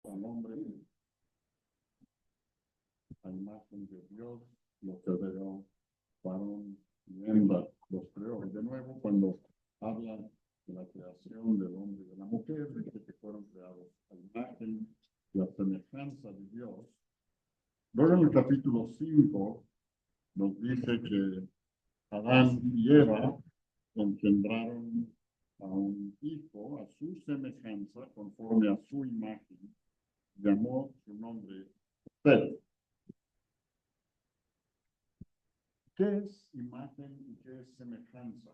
al hombre a imagen de Dios, lo creó, varón y hembra los creó. Y de nuevo, cuando hablan de la creación del hombre y de la mujer, dice que fueron creados a imagen y a semejanza de Dios. Luego en el capítulo 5 nos dice que Adán y Eva engendraron a un hijo a su semejanza, conforme a su imagen. Llamó su nombre Seth. ¿Qué es imagen y qué es semejanza?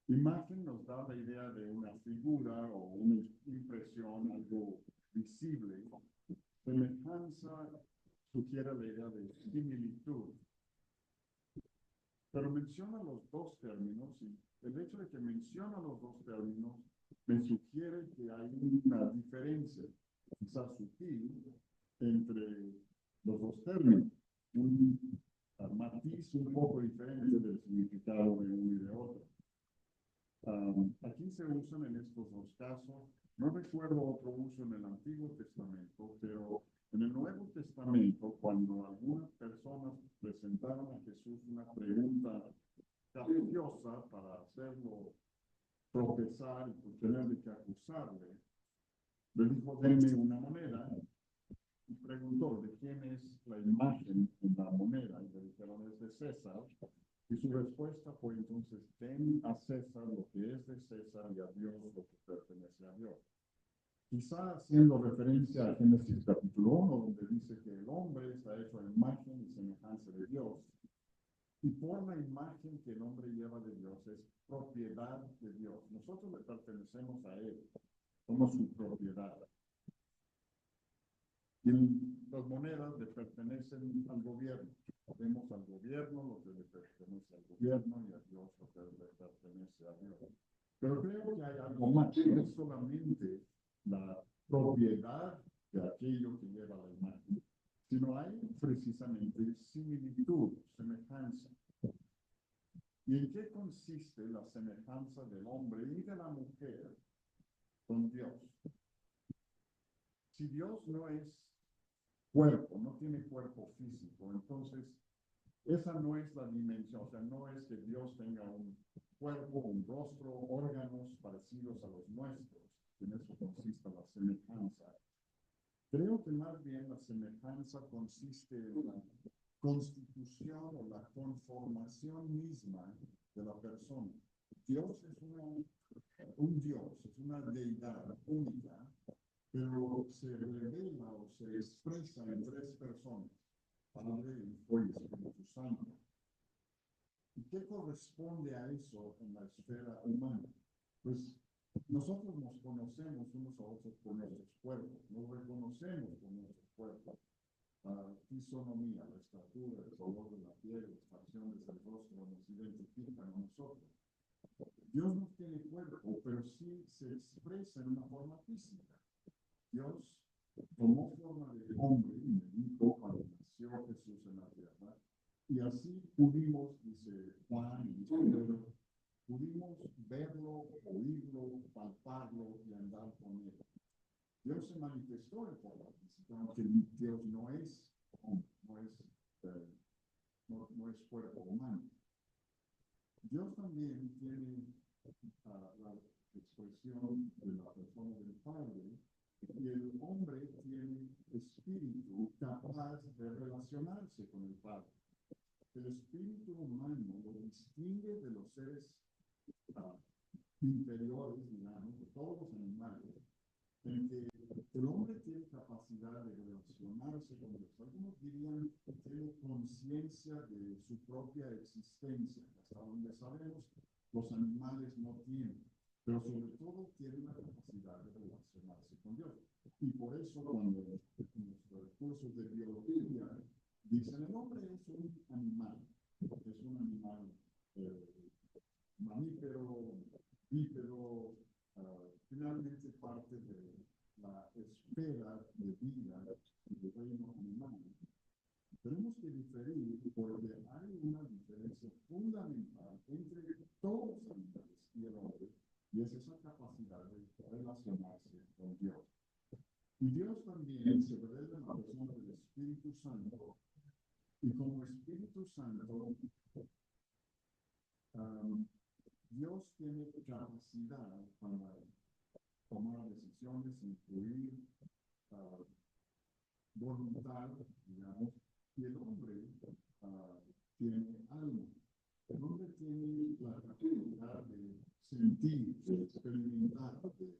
Imagen nos da la idea de una figura o una impresión, algo visible. Semejanza sugiere la idea de similitud. Pero menciona los dos términos y el hecho de que menciona los dos términos me sugiere que hay una diferencia, quizás sutil, entre los dos términos. Un matiz un poco diferente del significado de uno y de otro. Aquí se usan en estos dos casos. No recuerdo otro uso en el Antiguo Testamento, pero en el Nuevo Testamento, cuando algunas personas presentaron a Jesús una pregunta capciosa para hacerlo tropezar y por tener que acusarle, le dijo, denme una moneda, y preguntó, ¿de quién es la imagen en la moneda? Y le dijeron, es de César. Y su respuesta fue entonces, den a César lo que es de César y a Dios lo que pertenece a Dios. Quizá haciendo referencia a Génesis capítulo 1, donde dice que el hombre está hecho a imagen y semejanza de Dios. Y por la imagen que el hombre lleva de Dios es propiedad de Dios. Nosotros le pertenecemos a Él, somos su propiedad. Y las monedas le pertenecen al gobierno. Vemos al gobierno lo que le pertenece al gobierno y a Dios lo que le pertenece a Dios. Pero creo que hay algo más, no es solamente la propiedad de aquello que lleva la imagen, sino hay precisamente similitud, semejanza. ¿Y en qué consiste la semejanza del hombre y de la mujer con Dios? Si Dios no es cuerpo, no tiene cuerpo físico, entonces esa no es la dimensión, o sea, no es que Dios tenga un cuerpo, un rostro, órganos parecidos a los nuestros. En eso consiste la semejanza. Creo que más bien la semejanza consiste en la constitución o la conformación misma de la persona. Dios es un Dios, es una deidad única, pero se revela o se expresa en tres personas, Padre, Hijo y Espíritu Santo. ¿Y qué corresponde a eso en la esfera humana? Pues nosotros nos conocemos unos a otros por nuestros cuerpos, nos reconocemos con nuestros cuerpos. La fisonomía, la estatura, el color de la piel, las facciones del rostro nos identifican a nosotros. Dios no tiene cuerpo, pero sí se expresa en una forma física. Dios tomó forma de hombre y me dijo cuando nació Jesús en la tierra, y así pudimos, dice Juan y dice Pedro, pudimos verlo, oírlo, palparlo y andar con él. Dios se manifestó en forma física, aunque Dios no es hombre, no es cuerpo humano. Dios también tiene la expresión de la persona del Padre, y el hombre tiene espíritu capaz de relacionarse con el Padre. El espíritu humano lo distingue de los seres inferiores, digamos, de todos los animales, en que el hombre tiene capacidad de relacionarse con Dios. Algunos dirían que tiene conciencia de su propia existencia. Hasta donde sabemos, los animales no tienen, pero sobre todo tienen la capacidad de relacionarse con Dios. Y por eso cuando en los cursos de biología dicen el hombre es un animal mamífero, bípedo, finalmente parte de la esfera de vida del reino animal. Tenemos que diferir porque hay una diferencia fundamental entre todos los animales y el hombre, y es esa capacidad de relacionarse con Dios. Y Dios también se revela en la persona del Espíritu Santo. Y como Espíritu Santo, Dios tiene capacidad para tomar decisiones, incluir voluntad, digamos, y el hombre tiene alma. El hombre tiene la capacidad de sentir, de experimentar, de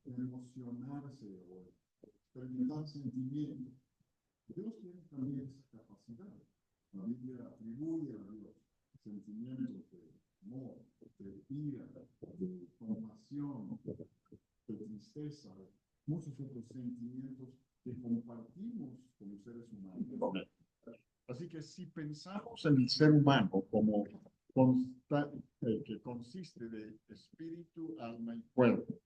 emocionarse o experimentar sentimientos. Dios tiene también esa capacidad. La Biblia atribuye a Dios sentimientos de amor, de ira, de compasión, de tristeza, muchos otros sentimientos que compartimos como seres humanos. Así que si pensamos en el ser humano como que consiste de espíritu, alma y cuerpo,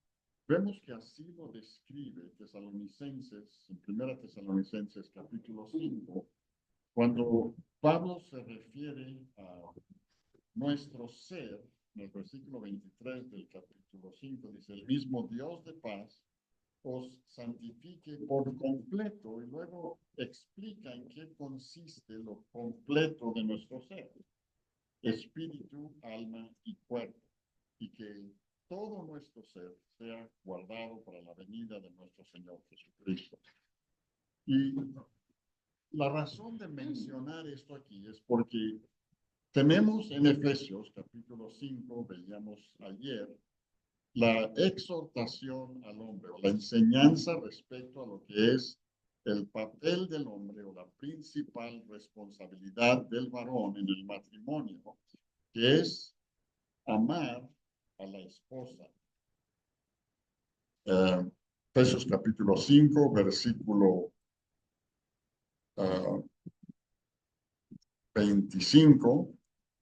vemos que así lo describe Tesalonicenses, en 1 Tesalonicenses capítulo 5, cuando Pablo se refiere a nuestro ser, en el versículo 23 del capítulo 5, dice, el mismo Dios de paz os santifique por completo, y luego explica en qué consiste lo completo de nuestro ser, espíritu, alma y cuerpo, y que todo nuestro ser sea guardado para la venida de nuestro Señor Jesucristo. Y la razón de mencionar esto aquí es porque tenemos en Efesios capítulo 5, veíamos ayer, la exhortación al hombre o la enseñanza respecto a lo que es el papel del hombre o la principal responsabilidad del varón en el matrimonio, que es amar a la esposa. Efesios capítulo 5, versículo 25,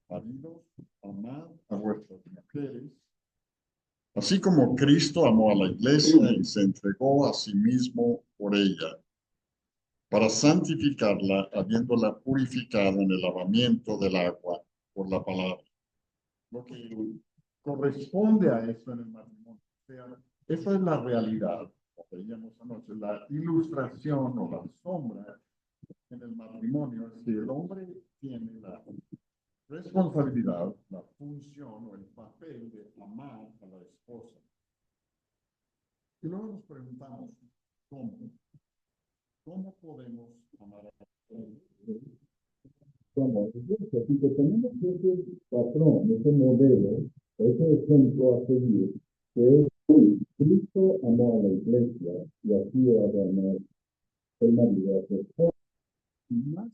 maridos, amad a vuestras mujeres, así como Cristo amó a la iglesia y se entregó a sí mismo por ella, para santificarla, habiéndola purificado en el lavamiento del agua por la palabra. Lo que corresponde a esto en el matrimonio, o sea, esa es la realidad, como veíamos anoche, la ilustración o la sombra en el matrimonio es que el hombre tiene la responsabilidad, la función o el papel de amar a la esposa. Y luego nos preguntamos, ¿cómo podemos amar a la esposa? ¿Cómo? Así que tenemos ese patrón, ese modelo, ese ejemplo a seguir, que es Cristo amó a la iglesia y así ha de amar el marido a su esposa. Y más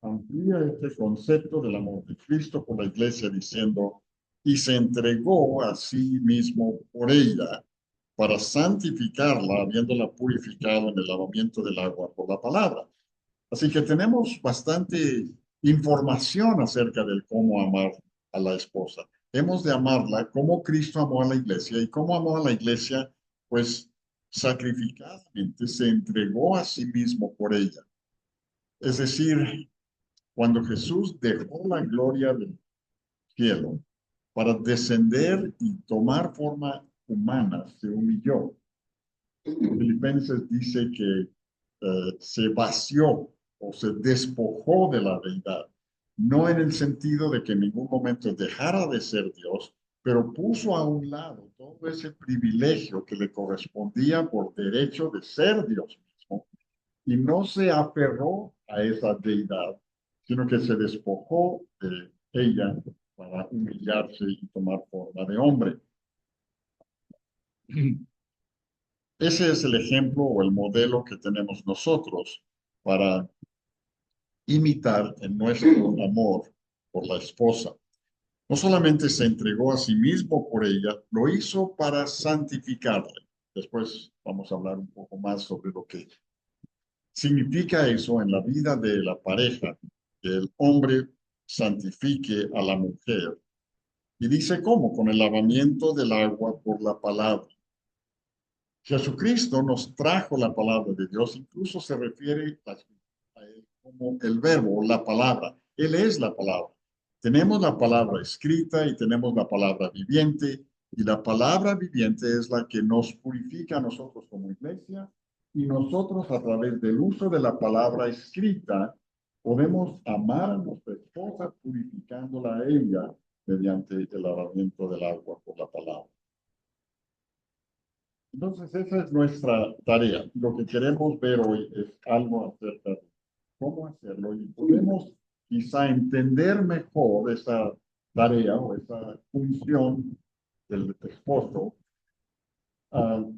amplía este concepto del amor de Cristo por la iglesia diciendo, y se entregó a sí mismo por ella, para santificarla, habiéndola purificado en el lavamiento del agua por la palabra. Así que tenemos bastante información acerca del cómo amar a la esposa. Hemos de amarla como Cristo amó a la iglesia, y cómo amó a la iglesia, pues sacrificadamente se entregó a sí mismo por ella. Es decir, cuando Jesús dejó la gloria del cielo para descender y tomar forma humana, se humilló. Filipenses dice que se vació o se despojó de la deidad, no en el sentido de que en ningún momento dejara de ser Dios, pero puso a un lado todo ese privilegio que le correspondía por derecho de ser Dios mismo, y no se aferró a esa deidad, sino que se despojó de ella para humillarse y tomar forma de hombre. Ese es el ejemplo o el modelo que tenemos nosotros para imitar en nuestro amor por la esposa. No solamente se entregó a sí mismo por ella, lo hizo para santificarla. Después vamos a hablar un poco más sobre lo que significa eso en la vida de la pareja, que el hombre santifique a la mujer. Y dice cómo, con el lavamiento del agua por la palabra. Jesucristo nos trajo la palabra de Dios, incluso se refiere a él como el verbo, la palabra. Él es la palabra. Tenemos la palabra escrita y tenemos la palabra viviente, Y la palabra viviente es la que nos purifica a nosotros como iglesia y nosotros a través del uso de la palabra escrita podemos amar a nuestra esposa purificándola a ella mediante el lavamiento del agua por la palabra. Entonces esa es nuestra tarea. Lo que queremos ver hoy es algo acerca de cómo hacerlo y podemos quizá entender mejor esa tarea o esa función del esposo, uh,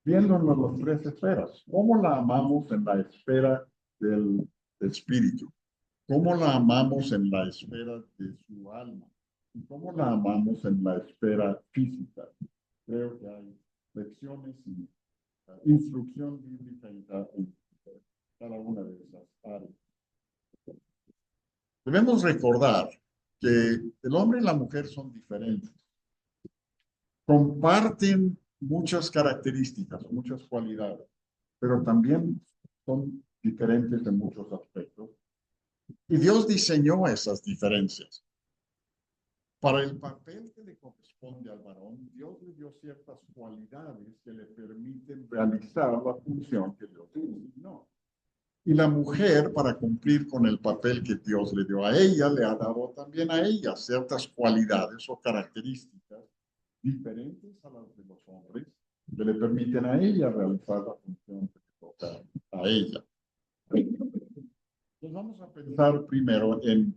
viéndonos las tres esferas. ¿Cómo la amamos en la esfera del espíritu? ¿Cómo la amamos en la esfera de su alma? ¿Y cómo la amamos en la esfera física? Creo que hay lecciones y instrucción bíblica en cada una de esas áreas. Debemos recordar que el hombre y la mujer son diferentes. Comparten muchas características, muchas cualidades, pero también son diferentes en muchos aspectos. Y Dios diseñó esas diferencias. Para el papel que le corresponde al varón, Dios le dio ciertas cualidades que le permiten realizar la función que Dios le designó. Y la mujer, para cumplir con el papel que Dios le dio a ella, le ha dado también a ella ciertas cualidades o características diferentes a las de los hombres que le permiten a ella realizar la función que le toca a ella. Entonces vamos a pensar primero en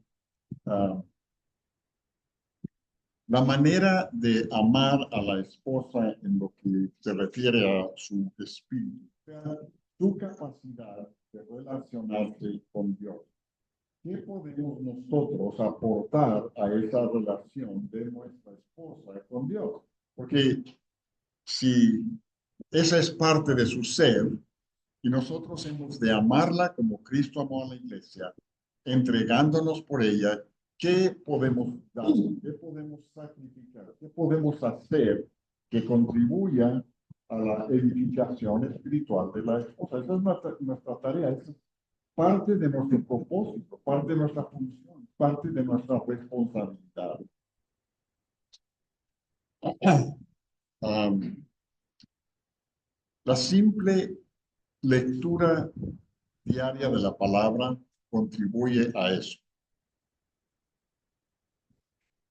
la manera de amar a la esposa en lo que se refiere a su espíritu, o sea, su capacidad de relacionarse con Dios. ¿Qué podemos nosotros aportar a esa relación de nuestra esposa con Dios? Porque si esa es parte de su ser y nosotros hemos de amarla como Cristo amó a la iglesia, entregándonos por ella, ¿qué podemos dar? ¿Qué podemos sacrificar? ¿Qué podemos hacer que contribuya a la edificación espiritual de la esposa? Esa es nuestra tarea, esa es parte de nuestro propósito, parte de nuestra función, parte de nuestra responsabilidad. La simple lectura diaria de la palabra contribuye a eso.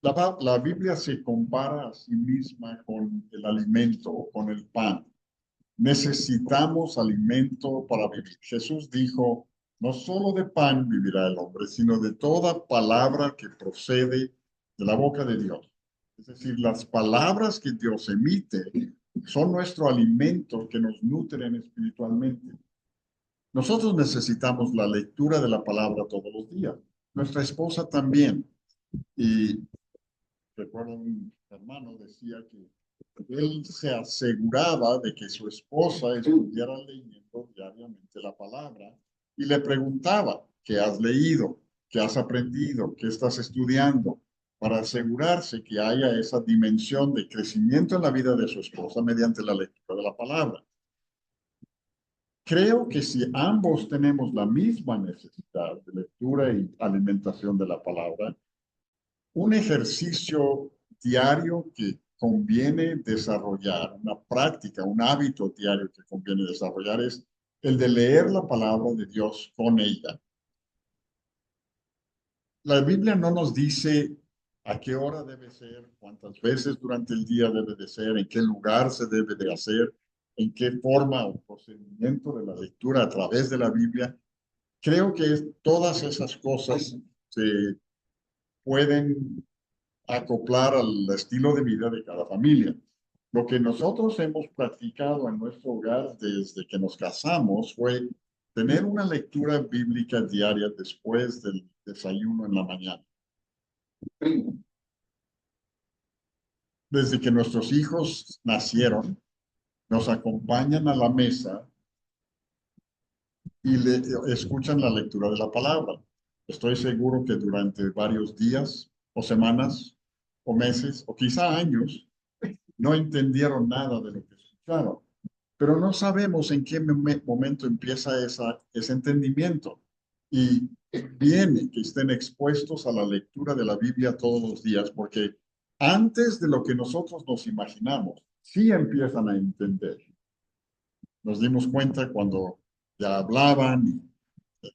La Biblia se compara a sí misma con el alimento, con el pan. Necesitamos alimento para vivir. Jesús dijo, no solo de pan vivirá el hombre, sino de toda palabra que procede de la boca de Dios. Es decir, las palabras que Dios emite son nuestro alimento que nos nutren espiritualmente. Nosotros necesitamos la lectura de la palabra todos los días. Nuestra esposa también. Y recuerdo un hermano decía que él se aseguraba de que su esposa estuviera leyendo diariamente la palabra y le preguntaba, ¿qué has leído? ¿Qué has aprendido? ¿Qué estás estudiando? Para asegurarse que haya esa dimensión de crecimiento en la vida de su esposa mediante la lectura de la palabra. Creo que si ambos tenemos la misma necesidad de lectura y alimentación de la palabra, un ejercicio diario que conviene desarrollar, una práctica, un hábito diario que conviene desarrollar es el de leer la palabra de Dios con ella. La Biblia no nos dice a qué hora debe ser, cuántas veces durante el día debe de ser, en qué lugar se debe de hacer, en qué forma o procedimiento de la lectura a través de la Biblia. Creo que todas esas cosas se pueden acoplar al estilo de vida de cada familia. Lo que nosotros hemos practicado en nuestro hogar desde que nos casamos fue tener una lectura bíblica diaria después del desayuno en la mañana. Desde que nuestros hijos nacieron, nos acompañan a la mesa y escuchan la lectura de la palabra. Estoy seguro que durante varios días o semanas o meses o quizá años no entendieron nada de lo que escucharon, pero no sabemos en qué momento empieza ese entendimiento. Y viene que estén expuestos a la lectura de la Biblia todos los días, porque antes de lo que nosotros nos imaginamos, sí empiezan a entender. Nos dimos cuenta cuando ya hablaban y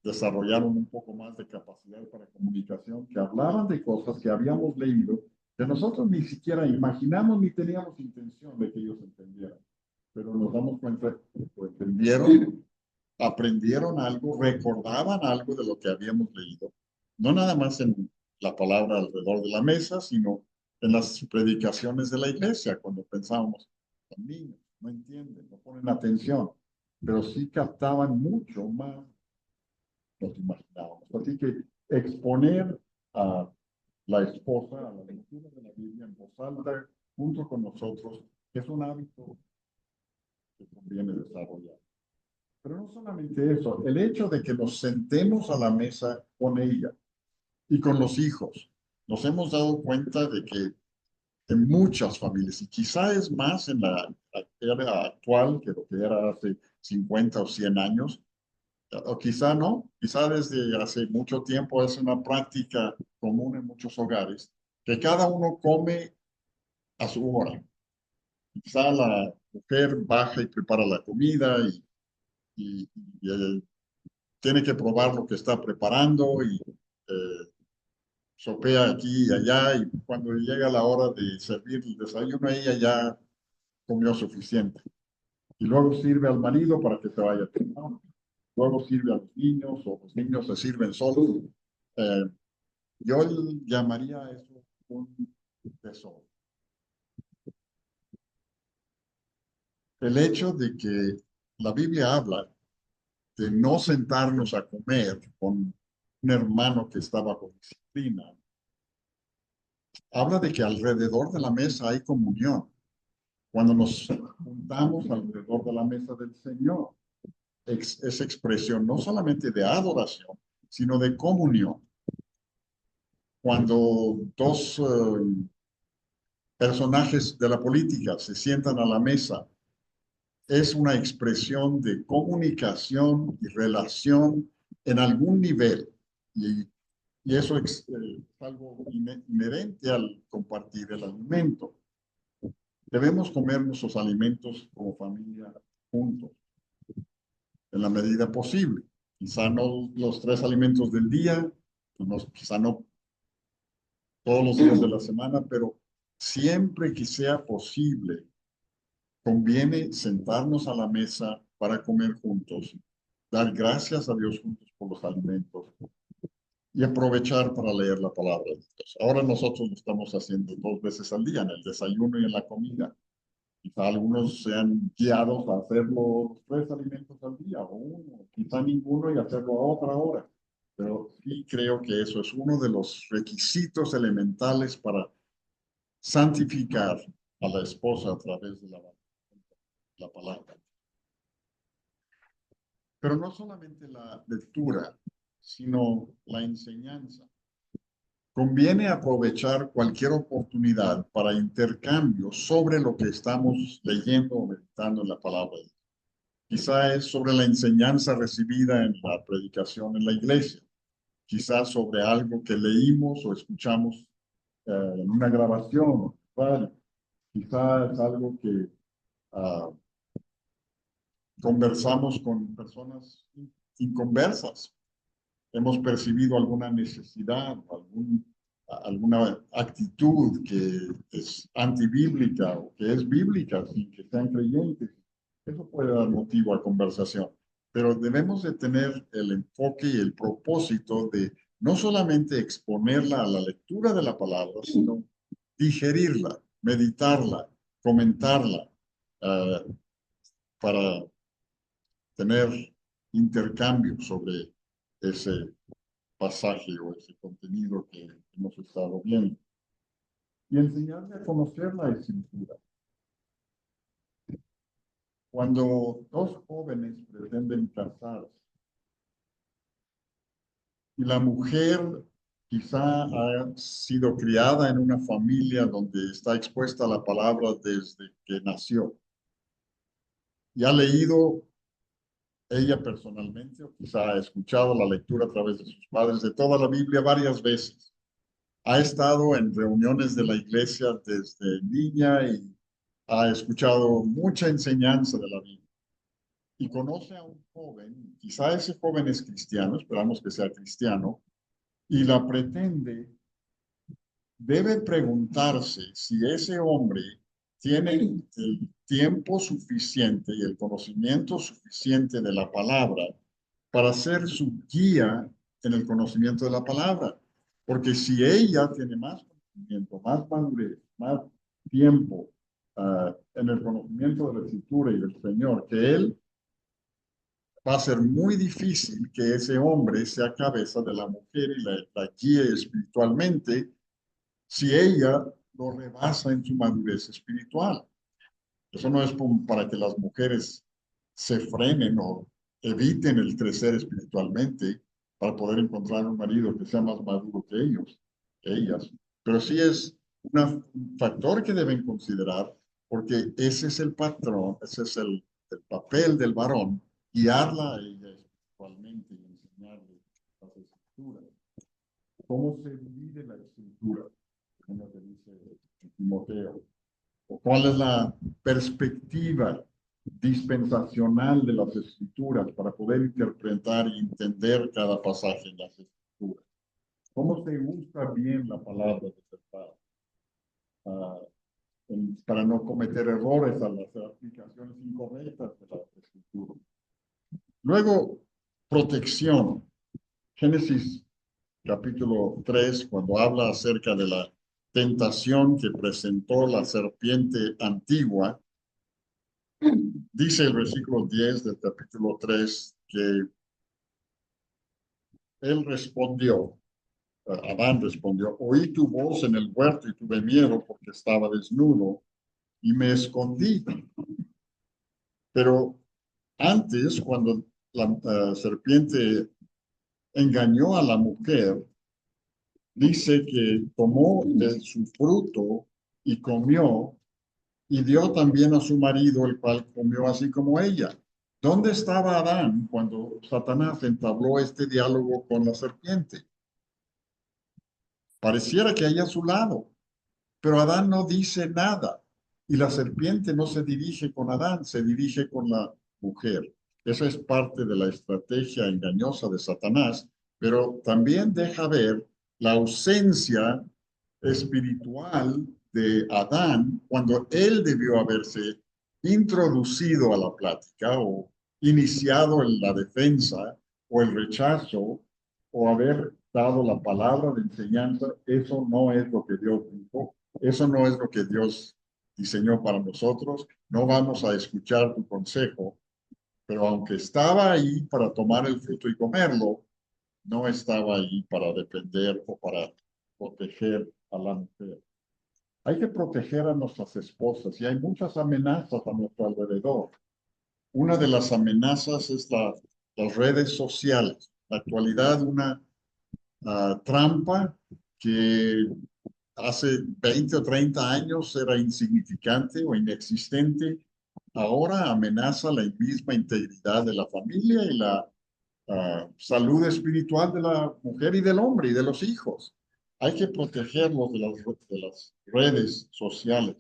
desarrollaron un poco más de capacidad para comunicación, que hablaban de cosas que habíamos leído, que nosotros ni siquiera imaginamos ni teníamos intención de que ellos entendieran. Pero nos damos cuenta que lo entendieron, aprendieron algo, recordaban algo de lo que habíamos leído. No nada más en la palabra alrededor de la mesa, sino en las predicaciones de la iglesia, cuando pensábamos, los niños no entienden, no ponen atención, pero sí captaban mucho más de lo que imaginábamos. Así que exponer a la esposa a la lectura de la Biblia en voz alta junto con nosotros es un hábito que conviene desarrollar. Pero no solamente eso, el hecho de que nos sentemos a la mesa con ella y con los hijos, nos hemos dado cuenta de que en muchas familias, y quizá es más en la era actual que lo que era hace 50 o 100 años, o quizá no, quizá desde hace mucho tiempo es una práctica común en muchos hogares, que cada uno come a su hora. Quizá la mujer baja y prepara la comida y tiene que probar lo que está preparando y sopea aquí y allá y cuando llega la hora de servir el desayuno, ella ya comió suficiente. Y luego sirve al marido para que se vaya temprano. Luego sirve a los niños o los niños se sirven solos. Eh, yo llamaría a eso un tesoro. El hecho de que la Biblia habla de no sentarnos a comer con un hermano que está bajo disciplina, habla de que alrededor de la mesa hay comunión. Cuando nos juntamos alrededor de la mesa del Señor, es expresión no solamente de adoración, sino de comunión. Cuando dos personajes de la política se sientan a la mesa, es una expresión de comunicación y relación en algún nivel. Y eso es algo inherente al compartir el alimento. Debemos comer nuestros alimentos como familia juntos, en la medida posible. Quizá no los 3 alimentos del día, quizá no todos los días de la semana, pero siempre que sea posible, conviene sentarnos a la mesa para comer juntos, dar gracias a Dios juntos por los alimentos y aprovechar para leer la palabra de Dios. Ahora nosotros lo estamos haciendo 2 veces al día, en el desayuno y en la comida. Quizá algunos sean guiados a hacerlo 3 alimentos al día, o uno, quizá ninguno y hacerlo a otra hora. Pero sí creo que eso es uno de los requisitos elementales para santificar a la esposa a través de la palabra. Pero no solamente la lectura, sino la enseñanza. Conviene aprovechar cualquier oportunidad para intercambios sobre lo que estamos leyendo o meditando en la palabra. Quizá es sobre la enseñanza recibida en la predicación en la iglesia. Quizá sobre algo que leímos o escuchamos en una grabación. ¿Vale? Quizá es algo que conversamos con personas inconversas. Hemos percibido alguna necesidad, alguna actitud que es antibíblica o que es bíblica sin que sean creyentes. Eso puede dar motivo a conversación, pero debemos de tener el enfoque y el propósito de no solamente exponerla a la lectura de la palabra, sino digerirla, meditarla, comentarla, para tener intercambio sobre ese pasaje o ese contenido que hemos estado viendo. Y enseñarle a conocer la escritura. Cuando 2 jóvenes pretenden casarse y la mujer quizá ha sido criada en una familia donde está expuesta a la palabra desde que nació y ha leído ella personalmente o quizá ha escuchado la lectura a través de sus padres de toda la Biblia varias veces. ha estado en reuniones de la iglesia desde niña y ha escuchado mucha enseñanza de la Biblia. Y conoce a un joven, quizá ese joven es cristiano, esperamos que sea cristiano, y la pretende, debe preguntarse si ese hombre tiene el tiempo suficiente y el conocimiento suficiente de la palabra para ser su guía en el conocimiento de la palabra. Porque si ella tiene más conocimiento, más madurez, más tiempo en el conocimiento de la Escritura y del Señor que él, va a ser muy difícil que ese hombre sea cabeza de la mujer y la guíe espiritualmente si ella lo rebasa en su madurez espiritual. Eso no es para que las mujeres se frenen o eviten el crecer espiritualmente para poder encontrar un marido que sea más maduro que ellos, que ellas. Pero sí es un factor que deben considerar porque ese es el patrón, ese es el papel del varón, guiarla a ella espiritualmente y enseñarle las escrituras. ¿Cómo se divide la escritura? Como te dice Timoteo. ¿Cuál es la perspectiva dispensacional de las escrituras para poder interpretar y entender cada pasaje en las escrituras? ¿Cómo se usa bien la palabra de verdad? Para no cometer errores a las aplicaciones incorrectas de la escritura. Luego, protección. Génesis capítulo 3, cuando habla acerca de la tentación que presentó la serpiente antigua, dice el versículo 10 del capítulo 3 que él respondió, Adán respondió, oí tu voz en el huerto y tuve miedo porque estaba desnudo y me escondí. Pero antes, cuando la serpiente engañó a la mujer, dice que tomó de su fruto y comió y dio también a su marido, el cual comió así como ella. ¿Dónde estaba Adán cuando Satanás entabló este diálogo con la serpiente? Pareciera que ahí a su lado, pero Adán no dice nada y la serpiente no se dirige con Adán, se dirige con la mujer. Esa es parte de la estrategia engañosa de Satanás, pero también deja ver la ausencia espiritual de Adán cuando él debió haberse introducido a la plática o iniciado en la defensa o el rechazo o haber dado la palabra de enseñanza. Eso no es lo que Dios dijo, eso no es lo que Dios diseñó para nosotros. No vamos a escuchar tu consejo, pero aunque estaba ahí para tomar el fruto y comerlo, no estaba ahí para defender o para proteger a la mujer. Hay que proteger a nuestras esposas y hay muchas amenazas a nuestro alrededor. Una de las amenazas es las redes sociales. En la actualidad, una trampa que hace 20 o 30 años era insignificante o inexistente, ahora amenaza la misma integridad de la familia y la salud espiritual de la mujer y del hombre y de los hijos. Hay que protegerlos de las redes sociales.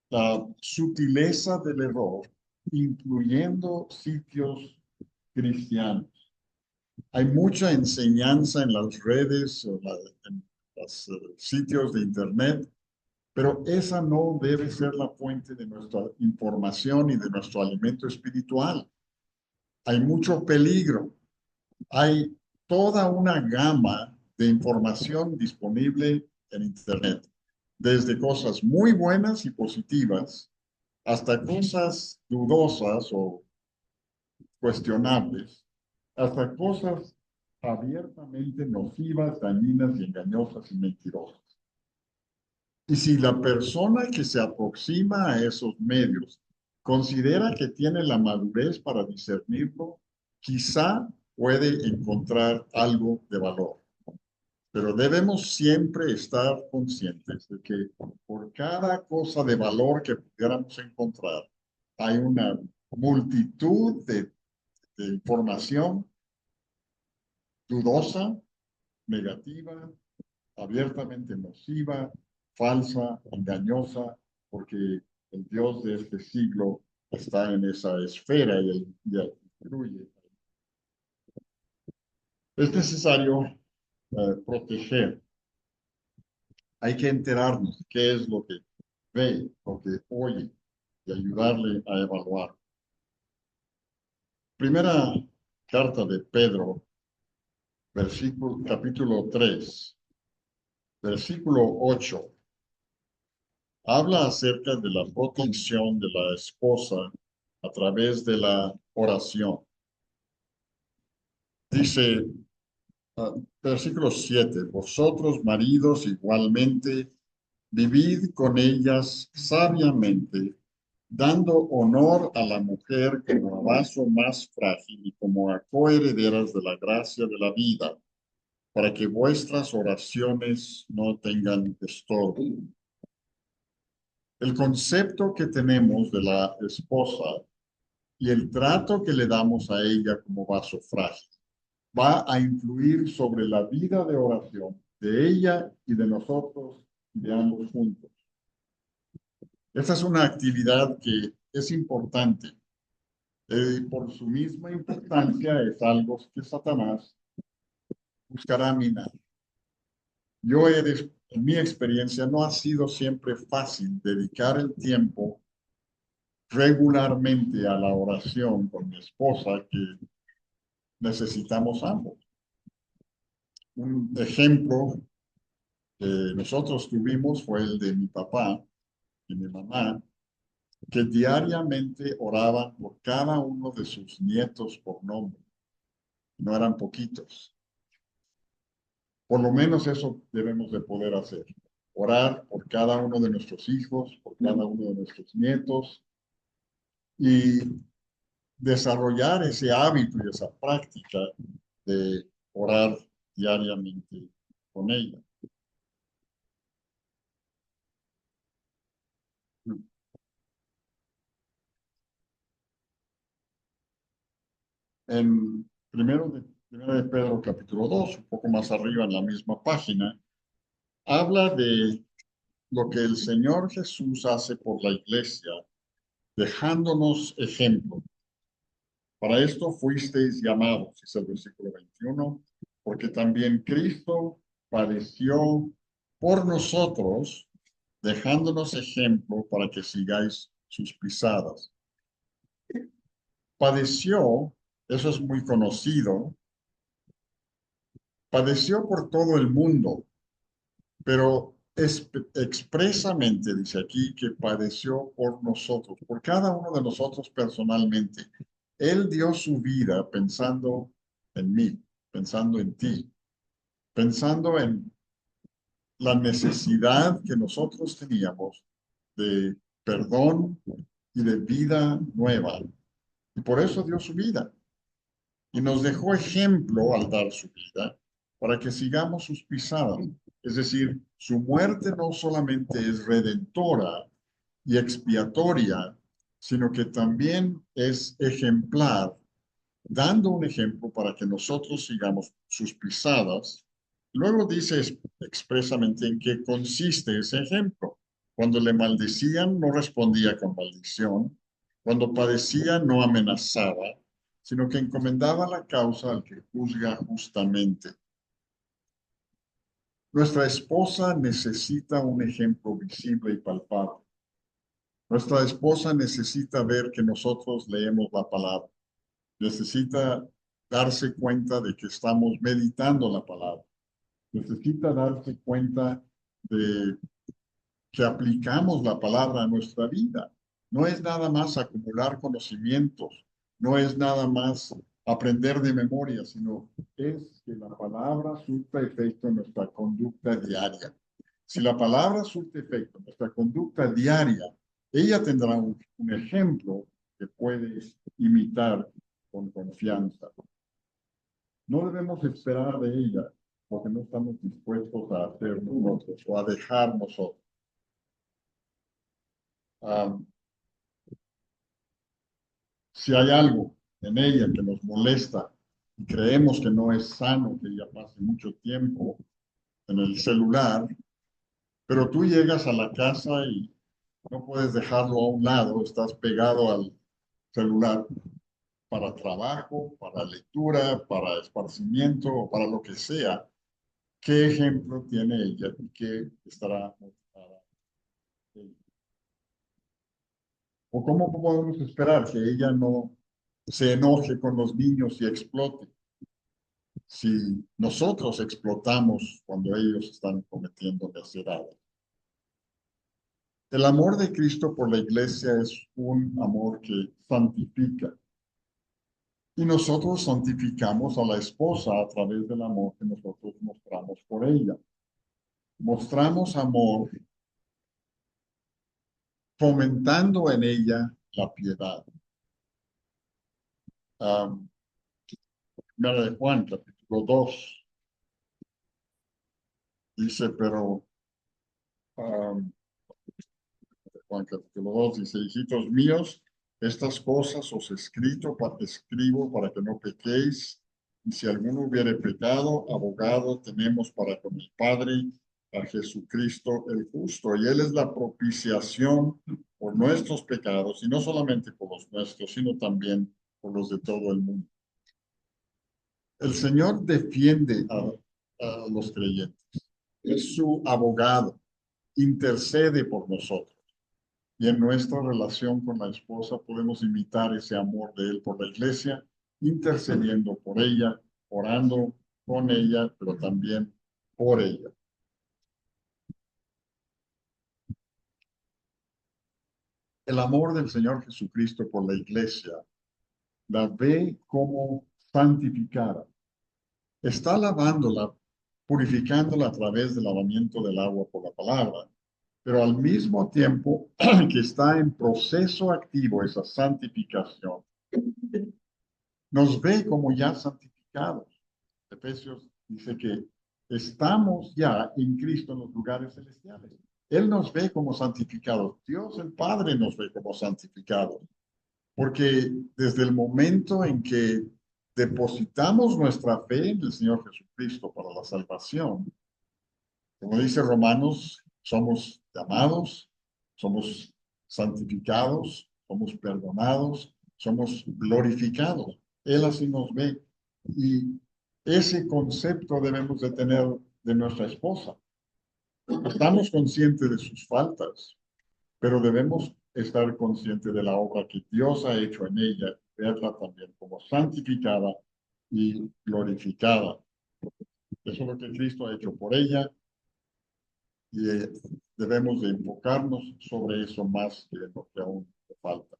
La sutileza del error, incluyendo sitios cristianos. Hay mucha enseñanza en las redes, en los sitios de Internet, pero esa no debe ser la fuente de nuestra información y de nuestro alimento espiritual. Hay mucho peligro. Hay toda una gama de información disponible en Internet, desde cosas muy buenas y positivas hasta cosas dudosas o cuestionables, hasta cosas abiertamente nocivas, dañinas y engañosas y mentirosas. Y si la persona que se aproxima a esos medios considera que tiene la madurez para discernirlo, quizá puede encontrar algo de valor. Pero debemos siempre estar conscientes de que por cada cosa de valor que pudiéramos encontrar, hay una multitud de información dudosa, negativa, abiertamente nociva, falsa, engañosa, porque el Dios de este siglo está en esa esfera y influye. Es necesario proteger. Hay que enterarnos de qué es lo que ve, lo que oye y ayudarle a evaluar. Primera carta de Pedro, capítulo 3, versículo 8. Habla acerca de la protección de la esposa a través de la oración. Dice, versículo 7, vosotros maridos igualmente, vivid con ellas sabiamente, dando honor a la mujer como a vaso más frágil y como a coherederas de la gracia de la vida, para que vuestras oraciones no tengan estorbo. El concepto que tenemos de la esposa y el trato que le damos a ella como vaso frágil va a influir sobre la vida de oración de ella y de nosotros, de ambos juntos. Esta es una actividad que es importante. Por su misma importancia es algo que Satanás buscará minar. En mi experiencia, no ha sido siempre fácil dedicar el tiempo regularmente a la oración con mi esposa que necesitamos ambos. Un ejemplo que nosotros tuvimos fue el de mi papá y mi mamá, que diariamente oraban por cada uno de sus nietos por nombre. No eran poquitos. Por lo menos eso debemos de poder hacer. Orar por cada uno de nuestros hijos, por cada uno de nuestros nietos y desarrollar ese hábito y esa práctica de orar diariamente con ella. En primero de Pedro capítulo 2, un poco más arriba en la misma página, habla de lo que el Señor Jesús hace por la iglesia, dejándonos ejemplo. Para esto fuisteis llamados, dice el versículo 21, porque también Cristo padeció por nosotros, dejándonos ejemplo para que sigáis sus pisadas. Padeció, eso es muy conocido, padeció por todo el mundo, pero expresamente dice aquí que padeció por nosotros, por cada uno de nosotros personalmente. Él dio su vida pensando en mí, pensando en ti, pensando en la necesidad que nosotros teníamos de perdón y de vida nueva. Y por eso dio su vida. Y nos dejó ejemplo al dar su vida para que sigamos sus pisadas. Es decir, su muerte no solamente es redentora y expiatoria, sino que también es ejemplar, dando un ejemplo para que nosotros sigamos sus pisadas. Luego dice expresamente en qué consiste ese ejemplo. Cuando le maldecían, no respondía con maldición. Cuando padecía, no amenazaba, sino que encomendaba la causa al que juzga justamente. Nuestra esposa necesita un ejemplo visible y palpable. Nuestra esposa necesita ver que nosotros leemos la palabra. Necesita darse cuenta de que estamos meditando la palabra. Necesita darse cuenta de que aplicamos la palabra a nuestra vida. No es nada más acumular conocimientos, no es nada más aprender de memoria, sino es que la palabra surta efecto en nuestra conducta diaria. Si la palabra surte efecto en nuestra conducta diaria, ella tendrá un ejemplo que puede imitar con confianza. No debemos esperar de ella porque no estamos dispuestos a hacer nosotros o a dejar nosotros. Si hay algo en ella que nos molesta y creemos que no es sano que ella pase mucho tiempo en el celular, pero tú llegas a la casa y no puedes dejarlo a un lado, estás pegado al celular para trabajo, para lectura, para esparcimiento o para lo que sea. ¿Qué ejemplo tiene ella y qué estará motivada ella? ¿O cómo podemos esperar que ella no se enoje con los niños y explote si nosotros explotamos cuando ellos están cometiendo necedades? El amor de Cristo por la iglesia es un amor que santifica. Y nosotros santificamos a la esposa a través del amor que nosotros mostramos por ella. Mostramos amor fomentando en ella la piedad. Primera de Juan, capítulo 2, dice, pero Juan capítulo 2 dice, hijitos míos, estas cosas os escribo para que no pequéis. Y si alguno hubiere pecado, abogado tenemos para con el Padre, a Jesucristo el justo. Y Él es la propiciación por nuestros pecados, y no solamente por los nuestros, sino también por los de todo el mundo. El Señor defiende a los creyentes. Es su abogado, intercede por nosotros. Y en nuestra relación con la esposa podemos imitar ese amor de Él por la iglesia, intercediendo por ella, orando con ella, pero también por ella. El amor del Señor Jesucristo por la iglesia la ve como santificada. Está lavándola, purificándola a través del lavamiento del agua por la palabra, pero al mismo tiempo que está en proceso activo esa santificación, nos ve como ya santificados. Efesios dice que estamos ya en Cristo en los lugares celestiales. Él nos ve como santificados. Dios el Padre nos ve como santificados. Porque desde el momento en que depositamos nuestra fe en el Señor Jesucristo para la salvación, como dice Romanos, somos llamados, somos santificados, somos perdonados, somos glorificados. Él así nos ve. Y ese concepto debemos de tener de nuestra esposa. Estamos conscientes de sus faltas, pero debemos estar conscientes de la obra que Dios ha hecho en ella, verla también como santificada y glorificada. Eso es lo que Cristo ha hecho por ella y debemos de enfocarnos sobre eso más que lo que aún falta.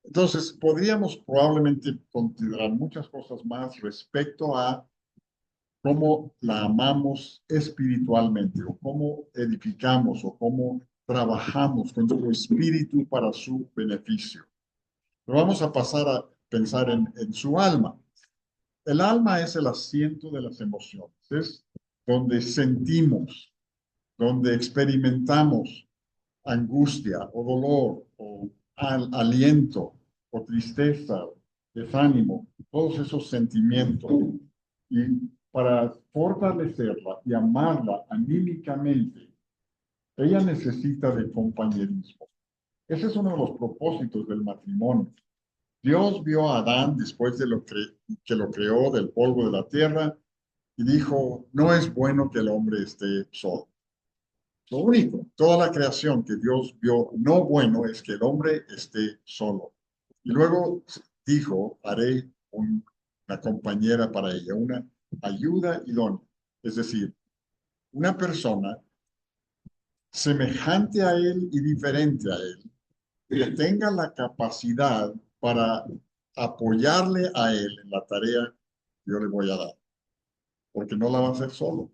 Entonces, podríamos probablemente considerar muchas cosas más respecto a cómo la amamos espiritualmente, o cómo edificamos, o cómo trabajamos con su espíritu para su beneficio. Pero vamos a pasar a pensar en su alma. El alma es el asiento de las emociones, es donde sentimos, donde experimentamos angustia o dolor o aliento o tristeza, desánimo, todos esos sentimientos. Y para fortalecerla y amarla anímicamente, ella necesita de compañerismo. Ese es uno de los propósitos del matrimonio. Dios vio a Adán después de que lo creó del polvo de la tierra y dijo, no es bueno que el hombre esté solo. Lo único, toda la creación que Dios vio no bueno es que el hombre esté solo. Y luego dijo, haré una compañera para ella, una ayuda idónea. Es decir, una persona semejante a él y diferente a él, que tenga la capacidad para apoyarle a él en la tarea que yo le voy a dar. Porque no la va a hacer solo.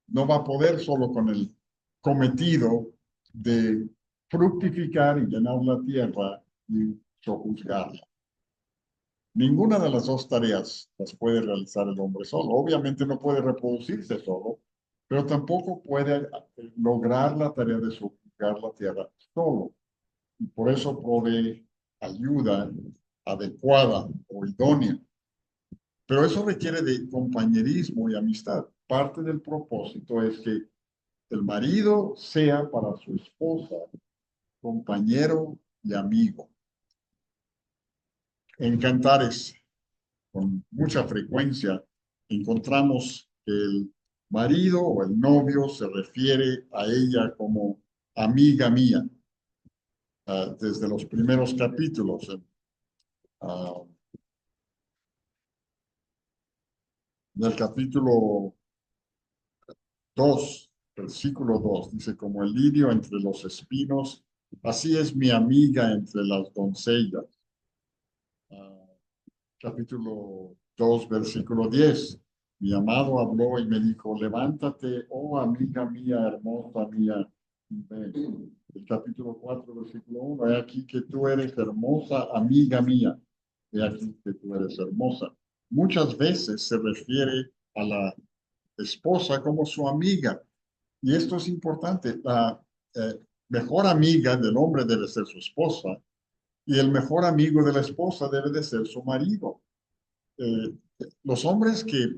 No va a poder solo con el cometido de fructificar y llenar la tierra y sojuzgarla. Ninguna de las dos tareas las puede realizar el hombre solo. Obviamente no puede reproducirse solo, pero tampoco puede lograr la tarea de sojuzgar la tierra solo. Y por eso provee ayuda adecuada o idónea. Pero eso requiere de compañerismo y amistad. parte del propósito es que el marido sea para su esposa compañero y amigo. En Cantares, con mucha frecuencia, encontramos que el marido o el novio se refiere a ella como amiga mía, desde los primeros capítulos. Ah, en el capítulo 2, versículo 2, dice, como el lirio entre los espinos, así es mi amiga entre las doncellas. Ah, capítulo 2, versículo 10. Mi amado habló y me dijo, levántate, oh amiga mía, hermosa mía. Y ven. El capítulo 4, versículo 1. He aquí que tú eres hermosa, amiga mía. He aquí que tú eres hermosa. Muchas veces se refiere a la esposa como su amiga. Y esto es importante. La mejor amiga del hombre debe ser su esposa y el mejor amigo de la esposa debe de ser su marido. Eh, los hombres que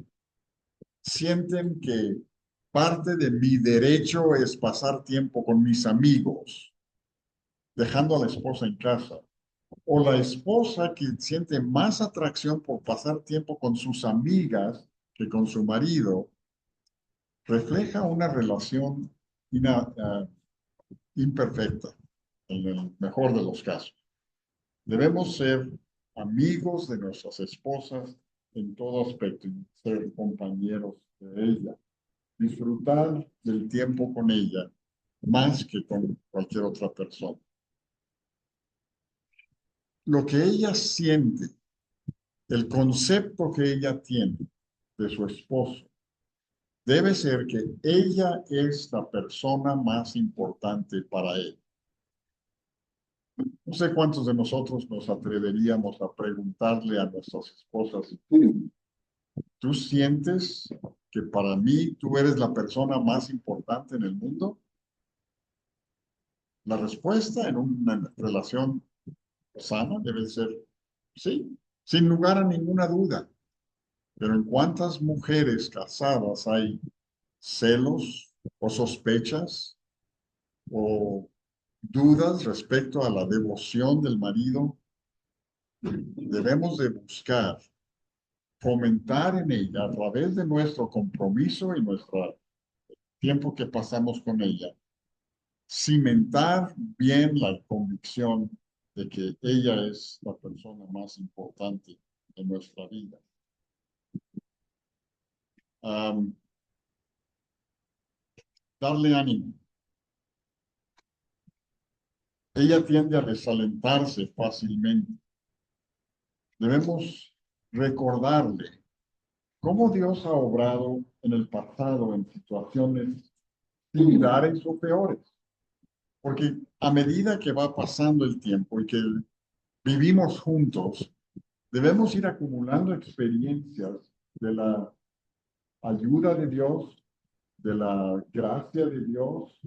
sienten que parte de mi derecho es pasar tiempo con mis amigos, dejando a la esposa en casa, o la esposa que siente más atracción por pasar tiempo con sus amigas que con su marido, refleja una relación imperfecta, en el mejor de los casos. Debemos ser amigos de nuestras esposas en todo aspecto y ser compañeros de ella. Disfrutar del tiempo con ella más que con cualquier otra persona. Lo que ella siente, el concepto que ella tiene de su esposo, debe ser que ella es la persona más importante para él. No sé cuántos de nosotros nos atreveríamos a preguntarle a nuestras esposas, ¿tú sientes que para mí tú eres la persona más importante en el mundo? La respuesta en una relación sana debe ser sí, sin lugar a ninguna duda. Pero ¿en cuántas mujeres casadas hay celos o sospechas o dudas respecto a la devoción del marido? Debemos de buscar fomentar en ella a través de nuestro compromiso y nuestro tiempo que pasamos con ella, cimentar bien la convicción de que ella es la persona más importante de nuestra vida. Darle ánimo. Ella tiende a desalentarse fácilmente. Debemos recordarle cómo Dios ha obrado en el pasado en situaciones similares o peores. Porque a medida que va pasando el tiempo y que vivimos juntos, debemos ir acumulando experiencias de la ayuda de Dios, de la gracia de Dios,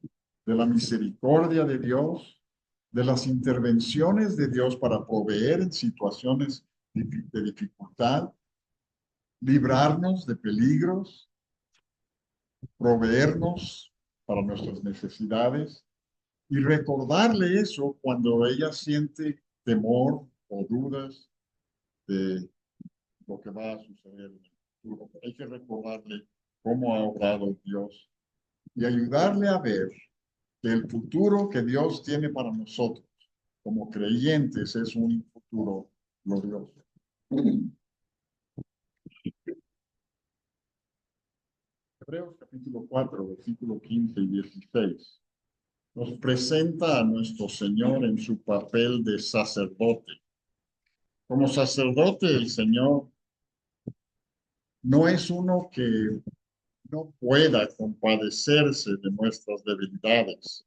de la misericordia de Dios, de las intervenciones de Dios para proveer en situaciones de dificultad, librarnos de peligros, proveernos para nuestras necesidades y recordarle eso cuando ella siente temor o dudas de lo que va a suceder en el futuro. Hay que recordarle cómo ha obrado Dios y ayudarle a ver que el futuro que Dios tiene para nosotros como creyentes es un futuro glorioso. Hebreos capítulo 4, versículo 15 y 16 nos presenta a nuestro Señor en su papel de sacerdote. Como sacerdote, el Señor no es uno que no pueda compadecerse de nuestras debilidades,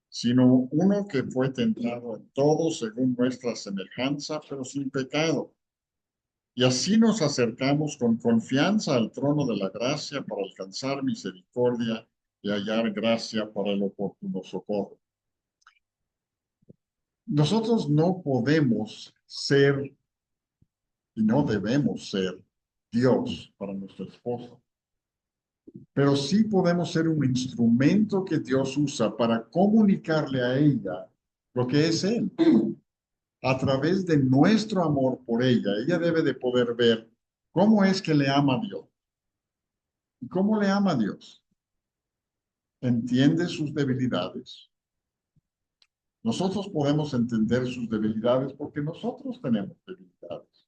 sino uno que fue tentado en todo según nuestra semejanza, pero sin pecado. Y así nos acercamos con confianza al trono de la gracia para alcanzar misericordia y hallar gracia para el oportuno socorro. Nosotros no podemos ser y no debemos ser Dios para nuestra esposa. pero sí podemos ser un instrumento que Dios usa para comunicarle a ella lo que es Él. A través de nuestro amor por ella, ella debe de poder ver cómo es que le ama a Dios. ¿Y cómo le ama a Dios? Entiende sus debilidades. Nosotros podemos entender sus debilidades porque nosotros tenemos debilidades,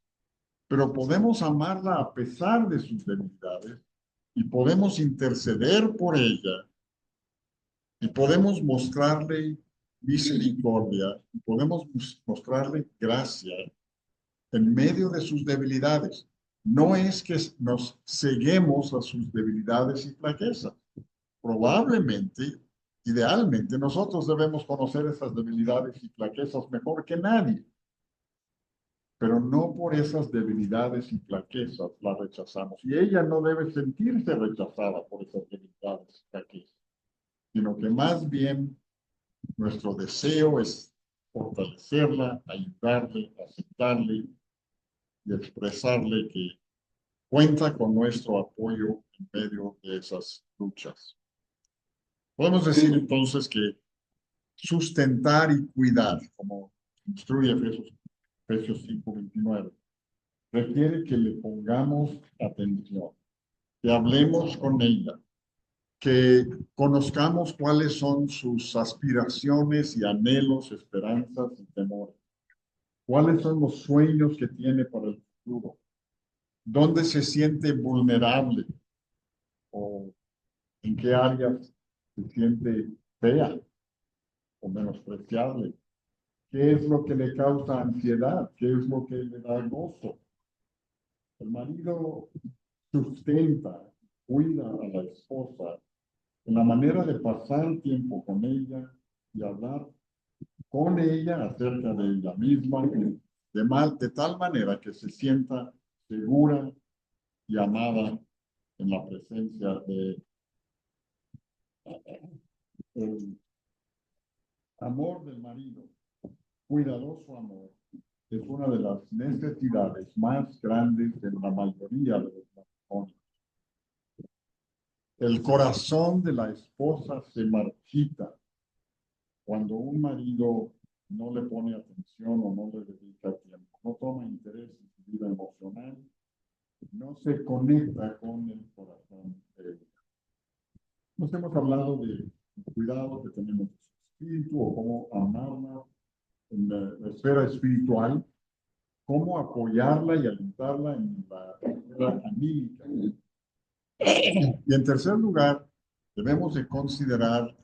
pero podemos amarla a pesar de sus debilidades y podemos interceder por ella y podemos mostrarle misericordia y podemos mostrarle gracia en medio de sus debilidades. No es que nos ceguemos a sus debilidades y flaquezas. Probablemente, idealmente, nosotros debemos conocer esas debilidades y flaquezas mejor que nadie, pero no por esas debilidades y flaquezas la rechazamos. Y ella no debe sentirse rechazada por esas debilidades y flaquezas, sino que más bien nuestro deseo es fortalecerla, ayudarle, aceptarle y expresarle que cuenta con nuestro apoyo en medio de esas luchas. Podemos decir entonces que sustentar y cuidar, como instruye Efesios 5:29, requiere que le pongamos atención, que hablemos con ella, que conozcamos cuáles son sus aspiraciones y anhelos, esperanzas y temores, cuáles son los sueños que tiene para el futuro, dónde se siente vulnerable o en qué áreas se siente fea o menospreciable. ¿Qué es lo que le causa ansiedad? ¿Qué es lo que le da gozo? El marido sustenta, cuida a la esposa en la manera de pasar tiempo con ella y hablar con ella acerca de ella misma, de tal manera que se sienta segura y amada en la presencia de el amor del marido. Cuidadoso amor es una de las necesidades más grandes de la mayoría de los matrimonios. El corazón de la esposa se marchita cuando un marido no le pone atención o no le dedica tiempo, no toma interés en su vida emocional, no se conecta con el corazón de ella. Nos hemos hablado del cuidado que tenemos de su espíritu o cómo amarla en la esfera espiritual, cómo apoyarla y alentarla en la esfera anímica. Y en tercer lugar, debemos de considerar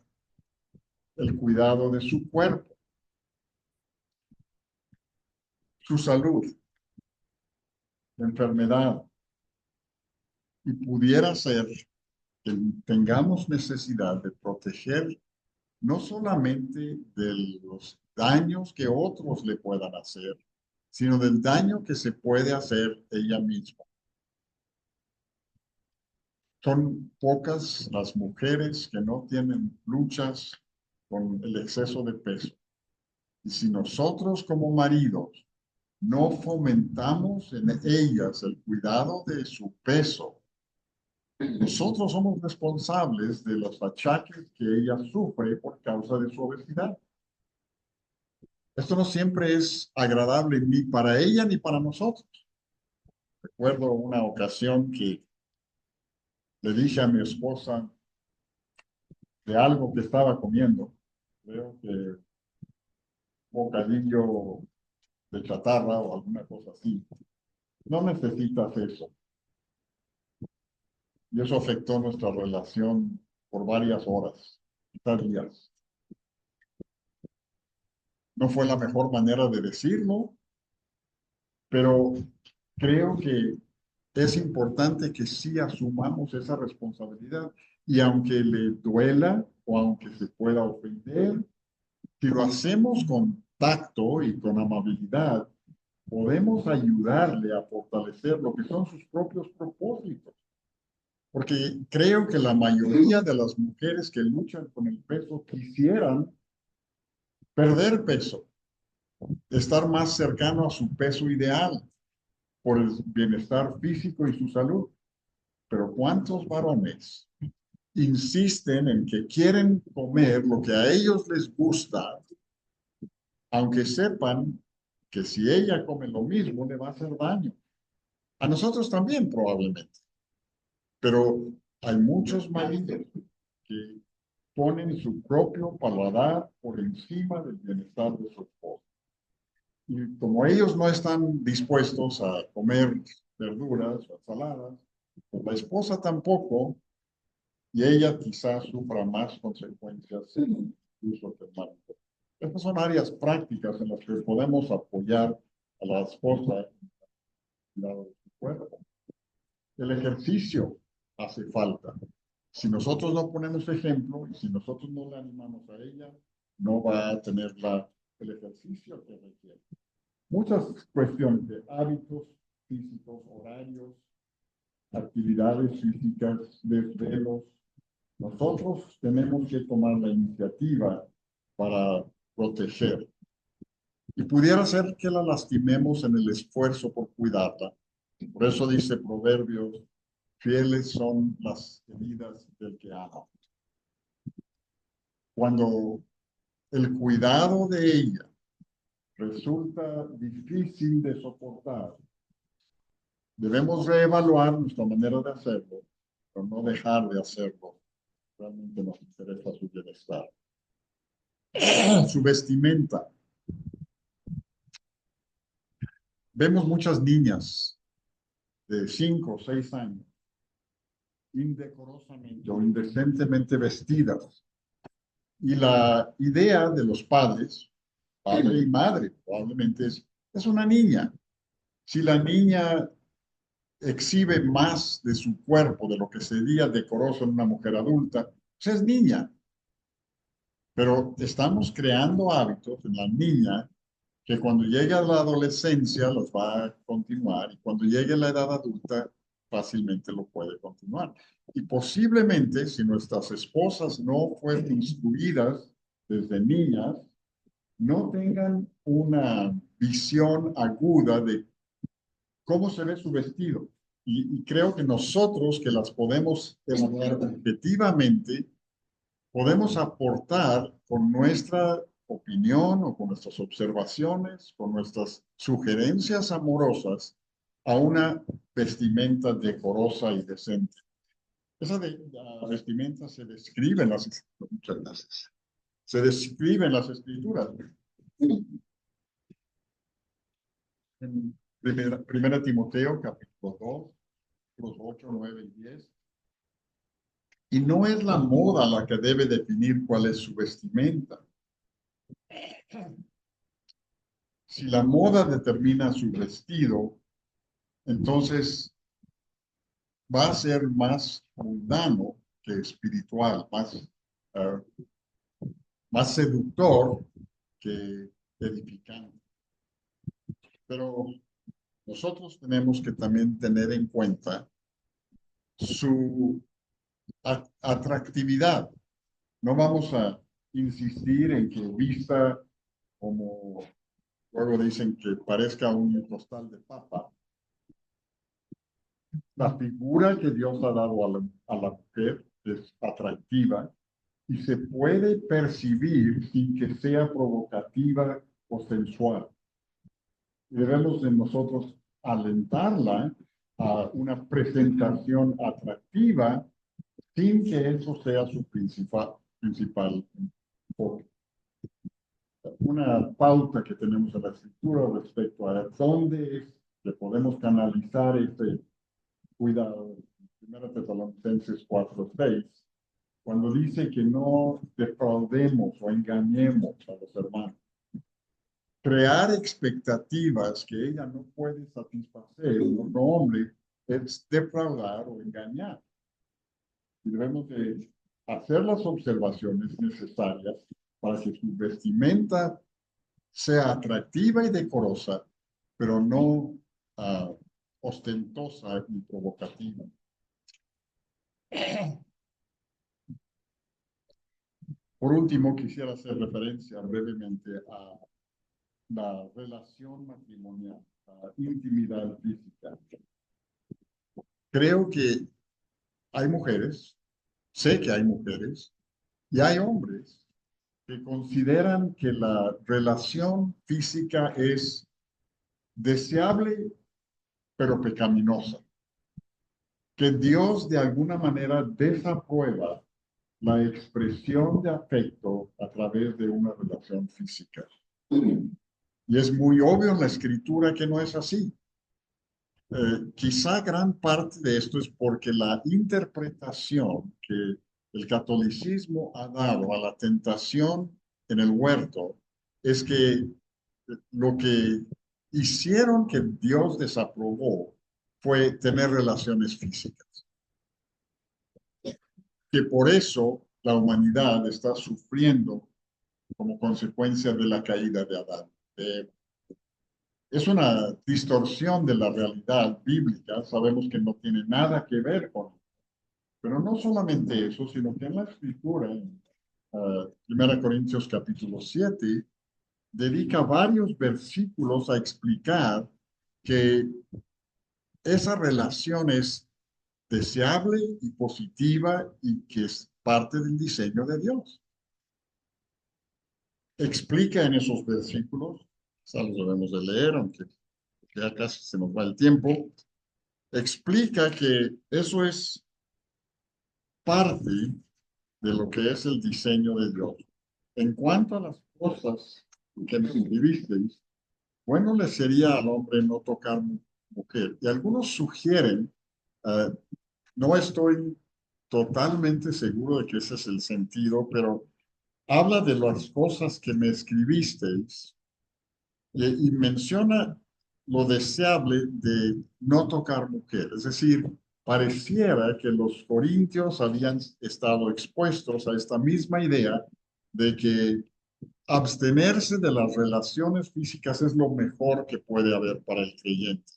el cuidado de su cuerpo, su salud, la enfermedad. Y pudiera ser que tengamos necesidad de proteger no solamente de los daños que otros le puedan hacer, sino del daño que se puede hacer ella misma. Son pocas las mujeres que no tienen luchas con el exceso de peso. Y si nosotros como maridos no fomentamos en ellas el cuidado de su peso, nosotros somos responsables de los achaques que ella sufre por causa de su obesidad. Esto no siempre es agradable ni para ella ni para nosotros. Recuerdo una ocasión que le dije a mi esposa de algo que estaba comiendo, creo que bocadillo de chatarra o alguna cosa así. No necesitas eso. Y eso afectó nuestra relación por varias horas, quizás días. No fue la mejor manera de decirlo, pero creo que es importante que sí asumamos esa responsabilidad. Y aunque le duela o aunque se pueda ofender, si lo hacemos con tacto y con amabilidad, podemos ayudarle a fortalecer lo que son sus propios propósitos. Porque creo que la mayoría de las mujeres que luchan con el peso quisieran perder peso, estar más cercano a su peso ideal por el bienestar físico y su salud. Pero ¿cuántos varones insisten en que quieren comer lo que a ellos les gusta, aunque sepan que si ella come lo mismo le va a hacer daño? A nosotros también probablemente, pero hay muchos maridos que ponen su propio paladar por encima del bienestar de su esposa. Y como ellos no están dispuestos a comer verduras o ensaladas, pues la esposa tampoco, y ella quizás sufra más consecuencias incluso que el marido. Estas son áreas prácticas en las que podemos apoyar a la esposa en el cuidado de su cuerpo. El ejercicio hace falta. Si nosotros no ponemos ejemplo y si nosotros no le animamos a ella, no va a tener el ejercicio que requiere. Muchas cuestiones de hábitos físicos, horarios, actividades físicas, desvelos. Nosotros tenemos que tomar la iniciativa para proteger. Y pudiera ser que la lastimemos en el esfuerzo por cuidarla. Por eso dice Proverbios, fieles son las heridas del que ama. Cuando el cuidado de ella resulta difícil de soportar, debemos reevaluar nuestra manera de hacerlo, pero no dejar de hacerlo. Realmente nos interesa su bienestar. Su vestimenta. Vemos muchas niñas de 5 o 6 años indecorosamente o indecentemente vestidas. Y la idea de los padre y madre, probablemente es una niña. Si la niña exhibe más de su cuerpo de lo que sería decoroso en una mujer adulta, pues es niña. Pero estamos creando hábitos en la niña que cuando llegue a la adolescencia los va a continuar y cuando llegue a la edad adulta fácilmente lo puede continuar. Y posiblemente si nuestras esposas no fueron instruidas desde niñas, no tengan una visión aguda de cómo se ve su vestido. Y creo que nosotros que las podemos evaluar objetivamente, podemos aportar con nuestra opinión o con nuestras observaciones, con nuestras sugerencias amorosas a una vestimenta decorosa y decente. La vestimenta se describe en las escrituras. Muchas gracias. Se describe en las escrituras. En primera Timoteo, capítulo 2, los 8, 9 y 10. Y no es la moda la que debe definir cuál es su vestimenta. Si la moda determina su vestido, entonces va a ser más mundano que espiritual, más seductor que edificante. Pero nosotros tenemos que también tener en cuenta su atractividad. No vamos a insistir en que vista como, luego dicen que parezca un costal de papa. La figura que Dios ha dado a la mujer es atractiva y se puede percibir sin que sea provocativa o sensual. Debemos de nosotros alentarla a una presentación atractiva sin que eso sea su principal enfoque. Una pauta que tenemos en la escritura respecto a dónde es que podemos canalizar este cuidado. 1 Tesalonicenses 4:6, cuando dice que no defraudemos o engañemos a los hermanos. Crear expectativas que ella no puede satisfacer, un hombre, es defraudar o engañar. Y debemos de hacer las observaciones necesarias para que su vestimenta sea atractiva y decorosa, pero no ostentosa y provocativa. Por último, quisiera hacer referencia brevemente a la relación matrimonial, la intimidad física. Creo que hay mujeres, sé que hay mujeres, y hay hombres que consideran que la relación física es deseable, pero pecaminosa, que Dios de alguna manera desaprueba la expresión de afecto a través de una relación física. Y es muy obvio en la escritura que no es así. Quizá gran parte de esto es porque la interpretación que el catolicismo ha dado a la tentación en el huerto es que lo que hicieron que Dios desaprobó fue tener relaciones físicas. Que por eso la humanidad está sufriendo como consecuencia de la caída de Adán. Es una distorsión de la realidad bíblica, sabemos que no tiene nada que ver con eso. Pero no solamente eso, sino que en la escritura, en 1 Corintios capítulo 7, dedica varios versículos a explicar que esa relación es deseable y positiva y que es parte del diseño de Dios. Explica en esos versículos, ya los debemos de leer, aunque ya casi se nos va el tiempo, explica que eso es parte de lo que es el diseño de Dios. En cuanto a las cosas que me escribisteis, bueno le sería al hombre no tocar mujer. Y algunos sugieren, uh, no estoy totalmente seguro de que ese es el sentido, pero habla de las cosas que me escribisteis y menciona lo deseable de no tocar mujer. Es decir, pareciera que los corintios habían estado expuestos a esta misma idea de que abstenerse de las relaciones físicas es lo mejor que puede haber para el creyente.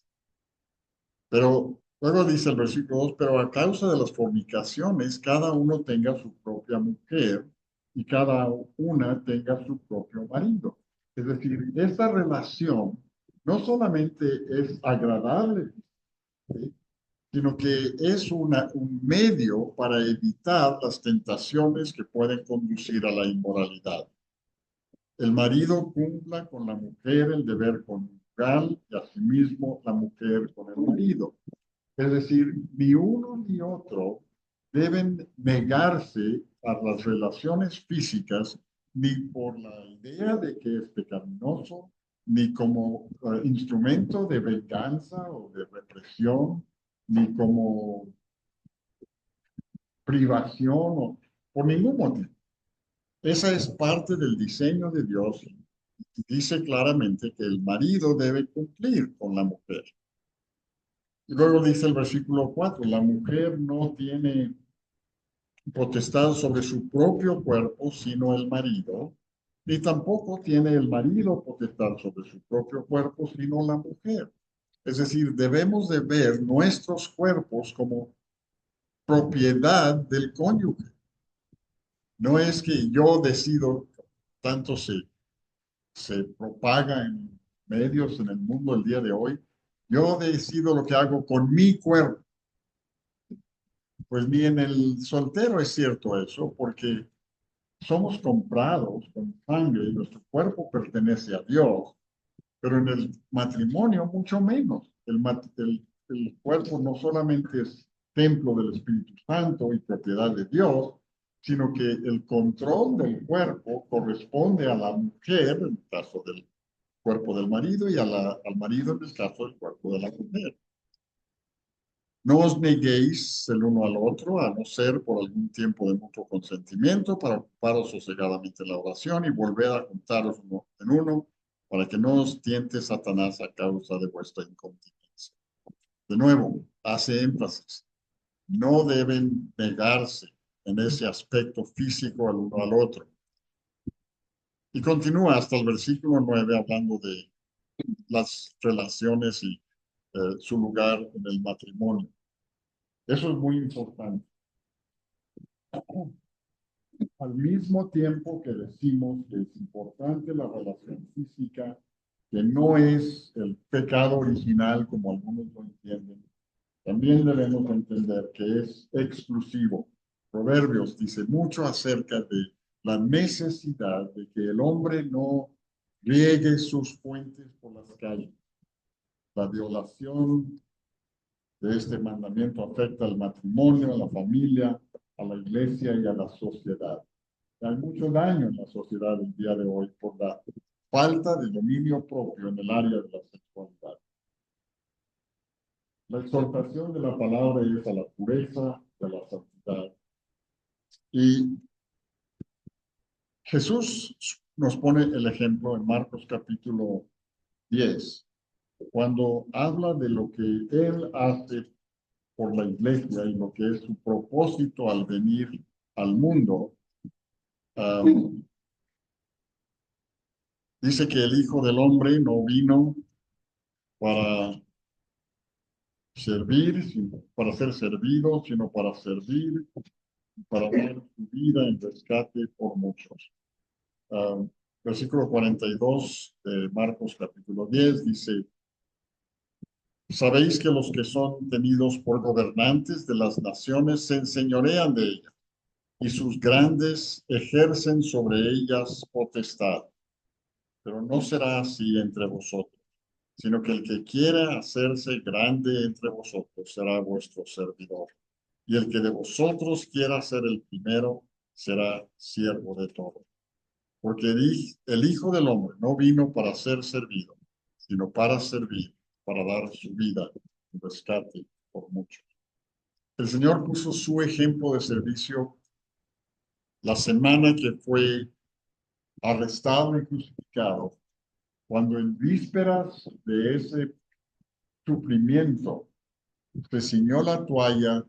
Pero luego dice el versículo 2, pero a causa de las fornicaciones, cada uno tenga su propia mujer y cada una tenga su propio marido. Es decir, esta relación no solamente es agradable, ¿sí?, sino que es un medio para evitar las tentaciones que pueden conducir a la inmoralidad. El marido cumpla con la mujer el deber conyugal y asimismo la mujer con el marido. Es decir, ni uno ni otro deben negarse a las relaciones físicas ni por la idea de que es pecaminoso, ni como instrumento de venganza o de represión, ni como privación o por ningún motivo. Esa es parte del diseño de Dios y dice claramente que el marido debe cumplir con la mujer. Y luego dice el versículo 4, la mujer no tiene potestad sobre su propio cuerpo, sino el marido, ni tampoco tiene el marido potestad sobre su propio cuerpo, sino la mujer. Es decir, debemos de ver nuestros cuerpos como propiedad del cónyuge. No es que yo decido, tanto se propaga en medios en el mundo el día de hoy, yo decido lo que hago con mi cuerpo. Pues ni en el soltero es cierto eso, porque somos comprados con sangre y nuestro cuerpo pertenece a Dios, pero en el matrimonio mucho menos. El cuerpo no solamente es templo del Espíritu Santo y propiedad de Dios, sino que el control del cuerpo corresponde a la mujer, en el caso del cuerpo del marido, y al marido en el caso del cuerpo de la mujer. No os neguéis el uno al otro, a no ser por algún tiempo de mutuo consentimiento, para ocuparos sosegadamente en la oración y volver a juntaros uno en uno, para que no os tiente Satanás a causa de vuestra incontinencia. De nuevo, hace énfasis. No deben negarse en ese aspecto físico al uno al otro. Y continúa hasta el versículo 9 hablando de las relaciones y su lugar en el matrimonio. Eso es muy importante. Al mismo tiempo que decimos que es importante la relación física, que no es el pecado original como algunos lo entienden, también también debemos entender que es exclusivo. Proverbios dice mucho acerca de la necesidad de que el hombre no riegue sus fuentes por las calles. La violación de este mandamiento afecta al matrimonio, a la familia, a la iglesia y a la sociedad. Hay mucho daño en la sociedad el día de hoy por la falta de dominio propio en el área de la sexualidad. La exhortación de la palabra es a la pureza, de la santidad. Y Jesús nos pone el ejemplo en Marcos capítulo 10, cuando habla de lo que Él hace por la iglesia y lo que es su propósito al venir al mundo. Dice que el Hijo del Hombre no vino para servir, para ser servido, sino para servir, para dar su vida en rescate por muchos. Versículo 42 de Marcos capítulo 10 dice, sabéis que los que son tenidos por gobernantes de las naciones se enseñorean de ellas, y sus grandes ejercen sobre ellas potestad. Pero no será así entre vosotros, sino que el que quiera hacerse grande entre vosotros será vuestro servidor. Y el que de vosotros quiera ser el primero será siervo de todos. Porque el Hijo del Hombre no vino para ser servido, sino para servir, para dar su vida en rescate por muchos. El Señor puso su ejemplo de servicio la semana que fue arrestado y crucificado, cuando en vísperas de ese sufrimiento se ciñó la toalla,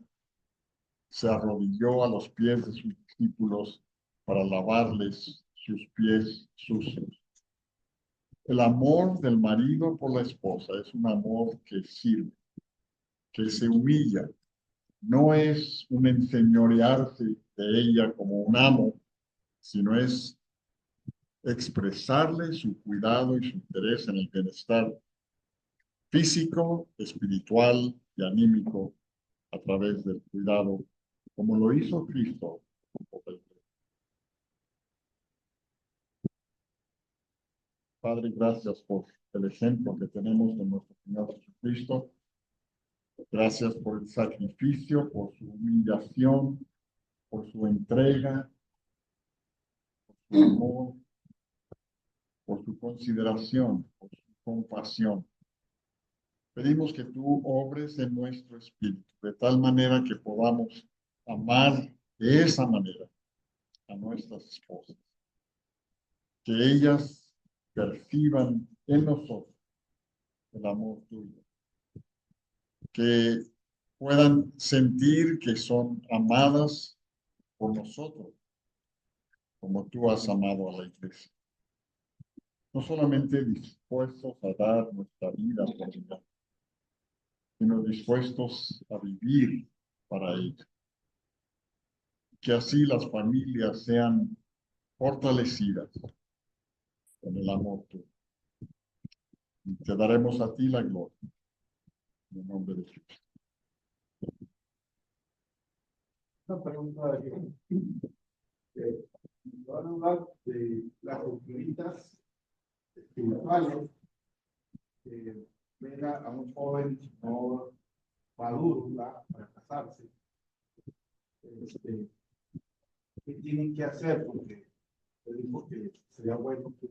se arrodilló a los pies de sus discípulos para lavarles sus pies sucios. El amor del marido por la esposa es un amor que sirve, que se humilla. No es un enseñorearse de ella como un amo, sino es expresarle su cuidado y su interés en el bienestar físico, espiritual y anímico a través del cuidado, como lo hizo Cristo. Padre, gracias por el ejemplo que tenemos de nuestro Señor Jesucristo. Gracias por el sacrificio, por su humillación, por su entrega, por su amor, por su consideración, por su compasión. Pedimos que tú obres en nuestro espíritu, de tal manera que podamos amar de esa manera a nuestras esposas. Que ellas perciban en nosotros el amor tuyo. Que puedan sentir que son amadas por nosotros, como tú has amado a la iglesia. No solamente dispuestos a dar nuestra vida por ella, sino dispuestos a vivir para ella. Que así las familias sean fortalecidas con el amor tuyo. Y te daremos a ti la gloria. En el nombre de Jesús. Una pregunta van a hablar de las autoritas espirituales que venga a un joven no maduro, ¿verdad?, para casarse. ¿Qué tienen que hacer? Porque yo digo que sería bueno que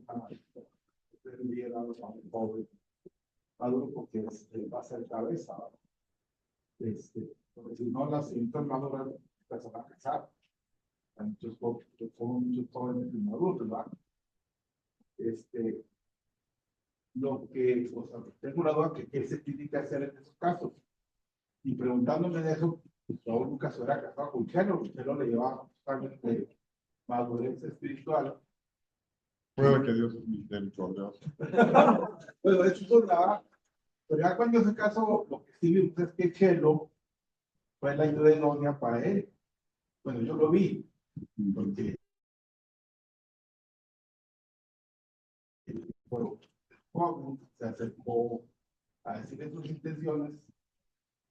aprendiera a un joven maduro porque va a ser cabeza. Porque si no, las cintas maduras empiezan a casar. Entonces, son muchos jóvenes inmaduros, ¿verdad? Lo que, o sea, tengo una duda que qué se tiene que hacer en esos casos. Y preguntándome de eso, Saúl nunca se hubiera casado con Chelo le llevaba justamente madurez espiritual. Prueba que Dios es misericordioso. Bueno, de hecho, eso es la. Pero ya cuando se casó, lo que sí vimos es que Chelo fue la ayuda idónea para él. Bueno, yo lo vi, porque joven se acercó a decirle sus intenciones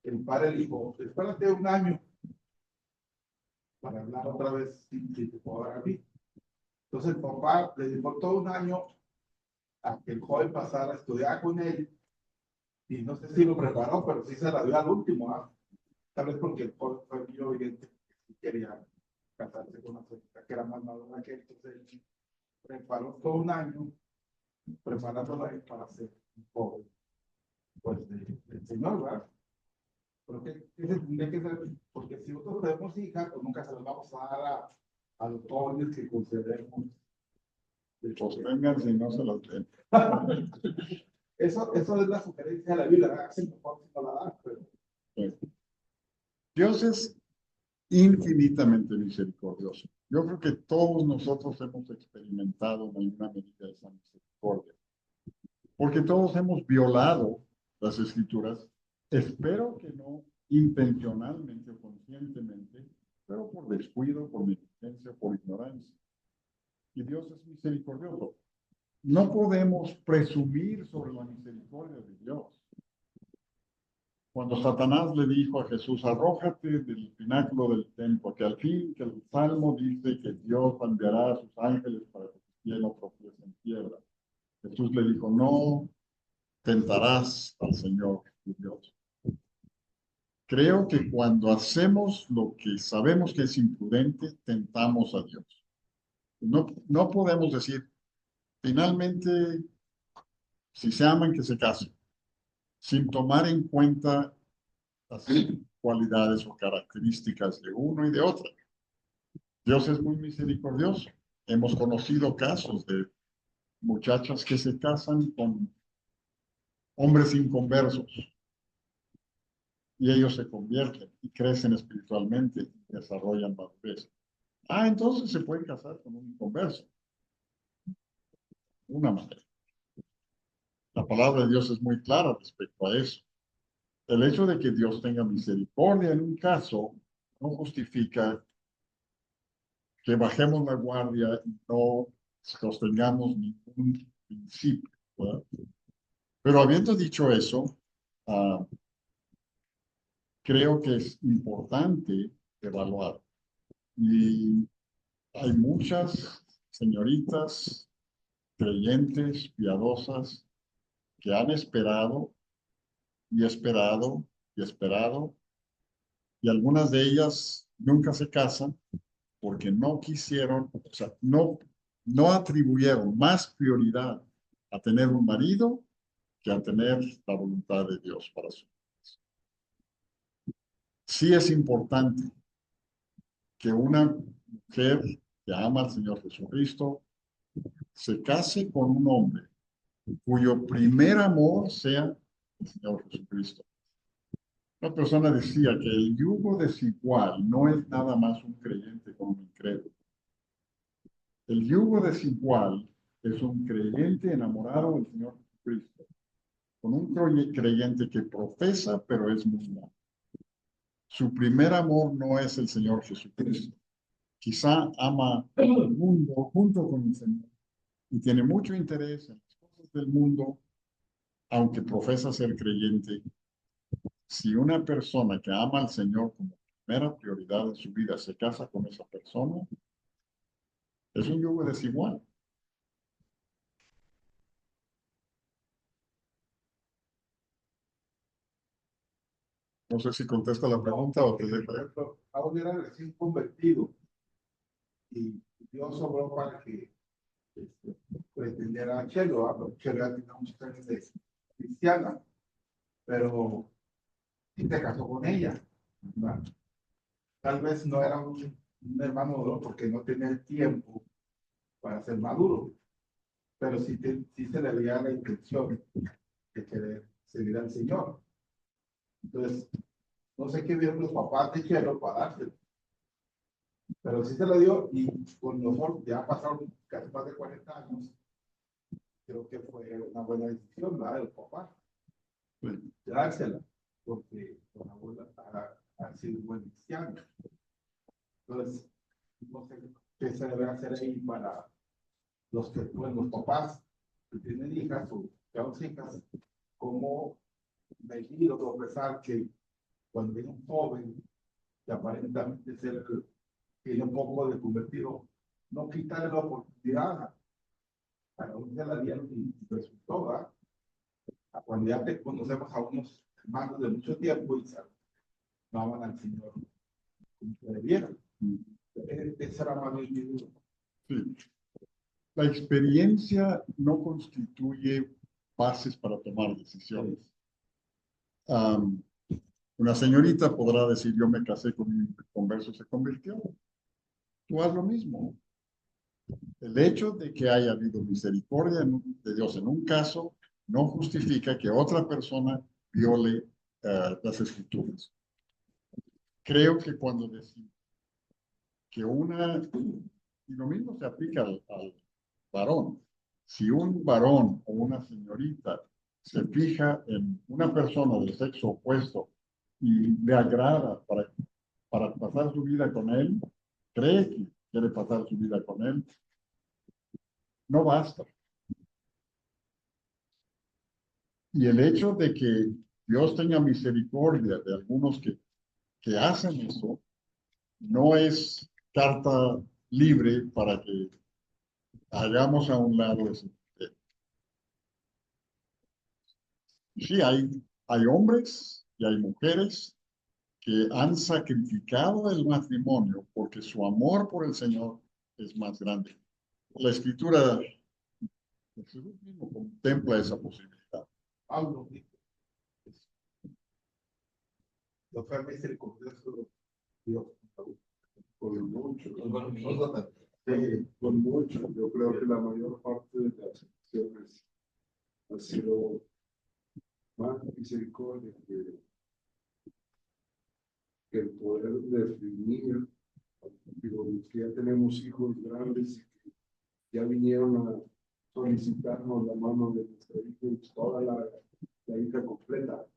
el padre le dijo, espérate un año para hablar otra vez si te puedo dar a mí. Entonces el papá le dijo todo un año a que el joven pasara a estudiar con él, y no sé si lo preparó, pero sí se la dio al último, ¿ah? Tal vez porque el joven fue muy obediente, que sí quería casarse con una señorita que era más madura que él, entonces él preparó todo un año, preparándolo a él para ser un joven, pues, del Señor, ¿verdad? Pero que se tendría que ser, porque si nosotros tenemos hijas, pues nunca se las vamos a dar a los jóvenes que consideremos. Pues vengan si no se los den. Eso es la sugerencia de la Biblia, ¿verdad? Sí, mejor si no la dan, pero Dios es infinitamente misericordioso. Yo creo que todos nosotros hemos experimentado en alguna medida esa misericordia, porque todos hemos violado las escrituras, espero que no intencionalmente o conscientemente, pero por descuido, por negligencia, por ignorancia. Y Dios es misericordioso. No podemos presumir sobre la misericordia de Dios. Cuando Satanás le dijo a Jesús, arrójate del pináculo del templo, que al fin que el Salmo dice que Dios enviará a sus ángeles para que tu pie no tropiece en piedra. Jesús le dijo, no tentarás al Señor tu Dios. Creo que cuando hacemos lo que sabemos que es imprudente, tentamos a Dios. No podemos decir, finalmente, si se aman, que se casen, sin tomar en cuenta las cualidades o características de uno y de otro. Dios es muy misericordioso. Hemos conocido casos de muchachas que se casan con hombres inconversos y ellos se convierten y crecen espiritualmente y desarrollan madurez. Entonces se puede casar con un inconverso. Una manera. La palabra de Dios es muy clara respecto a eso. El hecho de que Dios tenga misericordia en un caso no justifica que bajemos la guardia y no sostengamos ningún principio, ¿verdad? Pero habiendo dicho eso, creo que es importante evaluar. Y hay muchas señoritas creyentes, piadosas, que han esperado y esperado y esperado, y algunas de ellas nunca se casan porque no quisieron, o sea, no atribuyeron más prioridad a tener un marido que a tener la voluntad de Dios para su vida. Sí es importante que una mujer que ama al Señor Jesucristo se case con un hombre cuyo primer amor sea el Señor Jesucristo. Una persona decía que el yugo desigual no es nada más un creyente con un incrédulo. El yugo desigual es un creyente enamorado del Señor Jesucristo, con un creyente que profesa pero es mundano. Su primer amor no es el Señor Jesucristo. Quizá ama el mundo junto con el Señor y tiene mucho interés en las cosas del mundo, aunque profesa ser creyente. Si una persona que ama al Señor como primera prioridad en su vida se casa con esa persona, es un yugo desigual. No sé si contesta la pregunta o te por deja. ejemplo, Pablo era recién convertido y Dios sobró para que pretendiera a Chelo, pero Chelo ya tenía muchos años de cristiana, pero sí se casó con ella, ¿verdad? Tal vez no era un hermano maduro porque no tenía el tiempo para ser maduro, pero sí se le veía la intención de querer seguir al Señor. Entonces, no sé qué vieron los papás de Chelo para dárselo, pero sí se lo dio y con nosotros ya pasaron casi más de 40 años. Creo que fue una buena decisión, ¿verdad? De los papás, dársela, porque la abuela ha sido un buen cristiano. Entonces, no sé qué se debe hacer ahí para los papás que tienen hijas o que aún hijas, cómo medir o profesar que cuando viene un joven que aparentemente tiene un poco de convertido, no quitarle la oportunidad a la unidad de la vida y resultó, ¿verdad? Cuando ya te conocemos a unos hermanos de mucho tiempo y no aman al Señor como se debiera. Esa era más bien mi duda. Sí. La experiencia no constituye bases para tomar decisiones. Una señorita podrá decir, yo me casé con un converso, se convirtió. Tú haz lo mismo. El hecho de que haya habido misericordia de Dios en un caso no justifica que otra persona viole las escrituras. Creo que cuando decimos que y lo mismo se aplica al varón, si un varón o una señorita se fija en una persona del sexo opuesto y le agrada para pasar su vida con él, cree que quiere pasar su vida con él, no basta. Y el hecho de que Dios tenga misericordia de algunos que hacen eso, no es carta libre para que hagamos a un lado ese. Sí, hay hombres y hay mujeres que han sacrificado el matrimonio porque su amor por el Señor es más grande. La Escritura Jesús mismo contempla esa posibilidad. Pablo dijo, no fue misericordioso Dios, Con mucho, con mucho. Yo creo que la mayor parte de las acciones ha sido más misericordia que el poder definir. Digo, que ya tenemos hijos grandes y que ya vinieron a solicitarnos la mano de nuestra hija y toda la hija completa.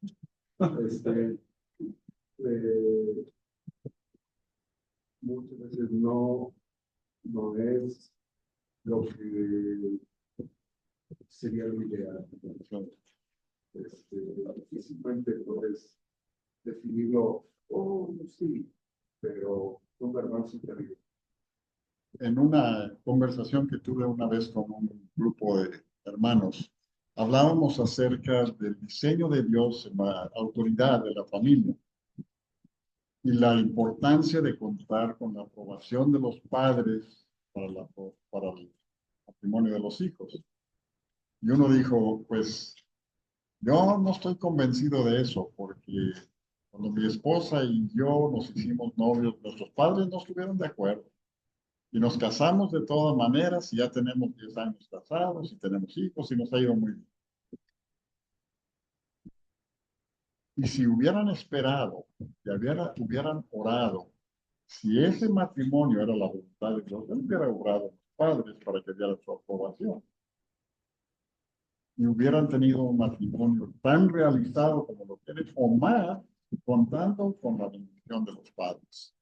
Muchas veces no es lo que sería lo ideal. Difícilmente puedes definirlo, oh, sí, pero un verbal superior. En una conversación que tuve una vez con un grupo de hermanos, hablábamos acerca del diseño de Dios en la autoridad de la familia y la importancia de contar con la aprobación de los padres para el matrimonio de los hijos. Y uno dijo, pues yo no estoy convencido de eso, porque cuando mi esposa y yo nos hicimos novios, nuestros padres no estuvieron de acuerdo. Y nos casamos de todas maneras, y ya tenemos 10 años casados, y tenemos hijos, y nos ha ido muy bien. Y si hubieran esperado, y hubieran orado, si ese matrimonio era la voluntad de Dios, él hubiera orado a los padres para que dieran su aprobación. Y hubieran tenido un matrimonio tan realizado como lo tienen, o más, contando con la bendición de los padres.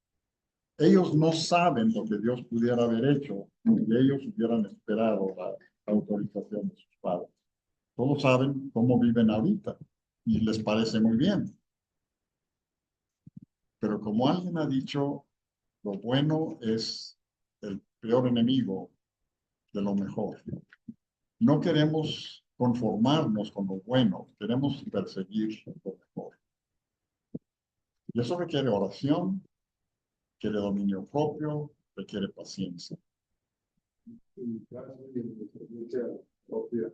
Ellos no saben lo que Dios pudiera haber hecho si ellos hubieran esperado la autorización de sus padres. Todos saben cómo viven ahorita y les parece muy bien. Pero como alguien ha dicho, lo bueno es el peor enemigo de lo mejor. No queremos conformarnos con lo bueno, queremos perseguir lo mejor. Y eso requiere oración, requiere dominio propio, requiere paciencia. En mi caso y en mi experiencia propia,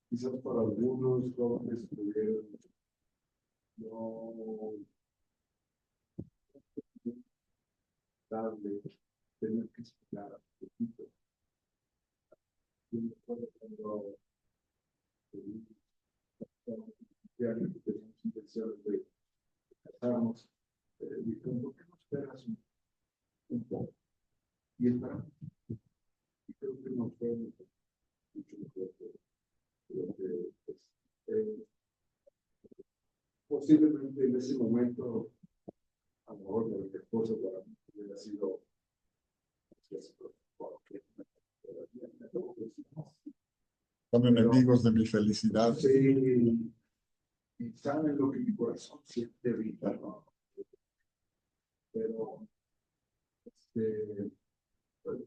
quizás para algunos jóvenes pudieran no darle, tener que esperar un poquito. Yo me acuerdo cuando ya teníamos intenciones de casarnos, dijeron, ¿por qué no esperas un poco? Y esperamos. Y creo que no fue mucho mejor que lo que pues, posiblemente en ese momento a lo mejor de mi esposa para mí hubiera sido Son enemigos de mi felicidad. sí, y saben lo que mi corazón siente ahorita, ¿no? Pero,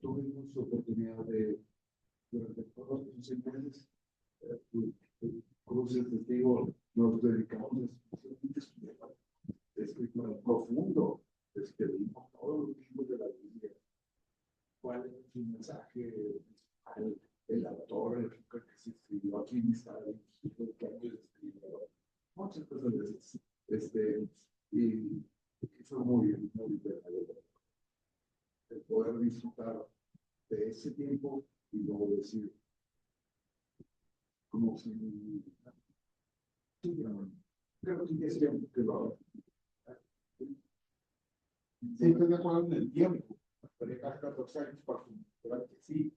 tuvimos oportunidad de, durante todos los 6 meses, cruces testigo, nos dedicamos especialmente a estudiar escritura profundo, vimos todos los libros de la Biblia, cuál es su mensaje, el autor que se escribió aquí en Israel, que años escribió, muchas cosas de esas, y fue muy verdadero el poder disfrutar de ese tiempo y luego decir, como si, sí, creo que es tiempo que lo haga. Sí, estoy de acuerdo en el tiempo. Esperé casi 14 años para demostrar que sí.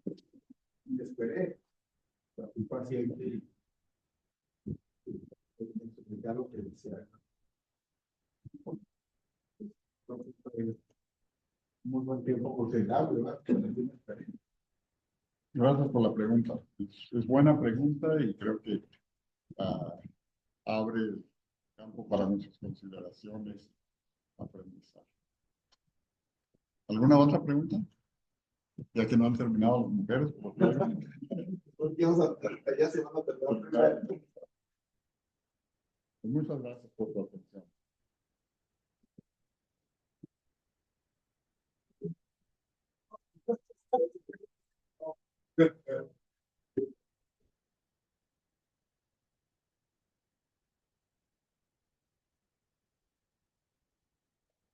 Y esperé. Fui paciente y explicar lo que decía. Entonces, muy buen tiempo considerable, ¿verdad? Que también esperé. Gracias por la pregunta. Es buena pregunta y creo que abre campo para muchas consideraciones, aprendizaje. ¿Alguna otra pregunta? Ya que no han terminado las mujeres, por favor. Porque allá se van a terminar. Muchas gracias por tu atención.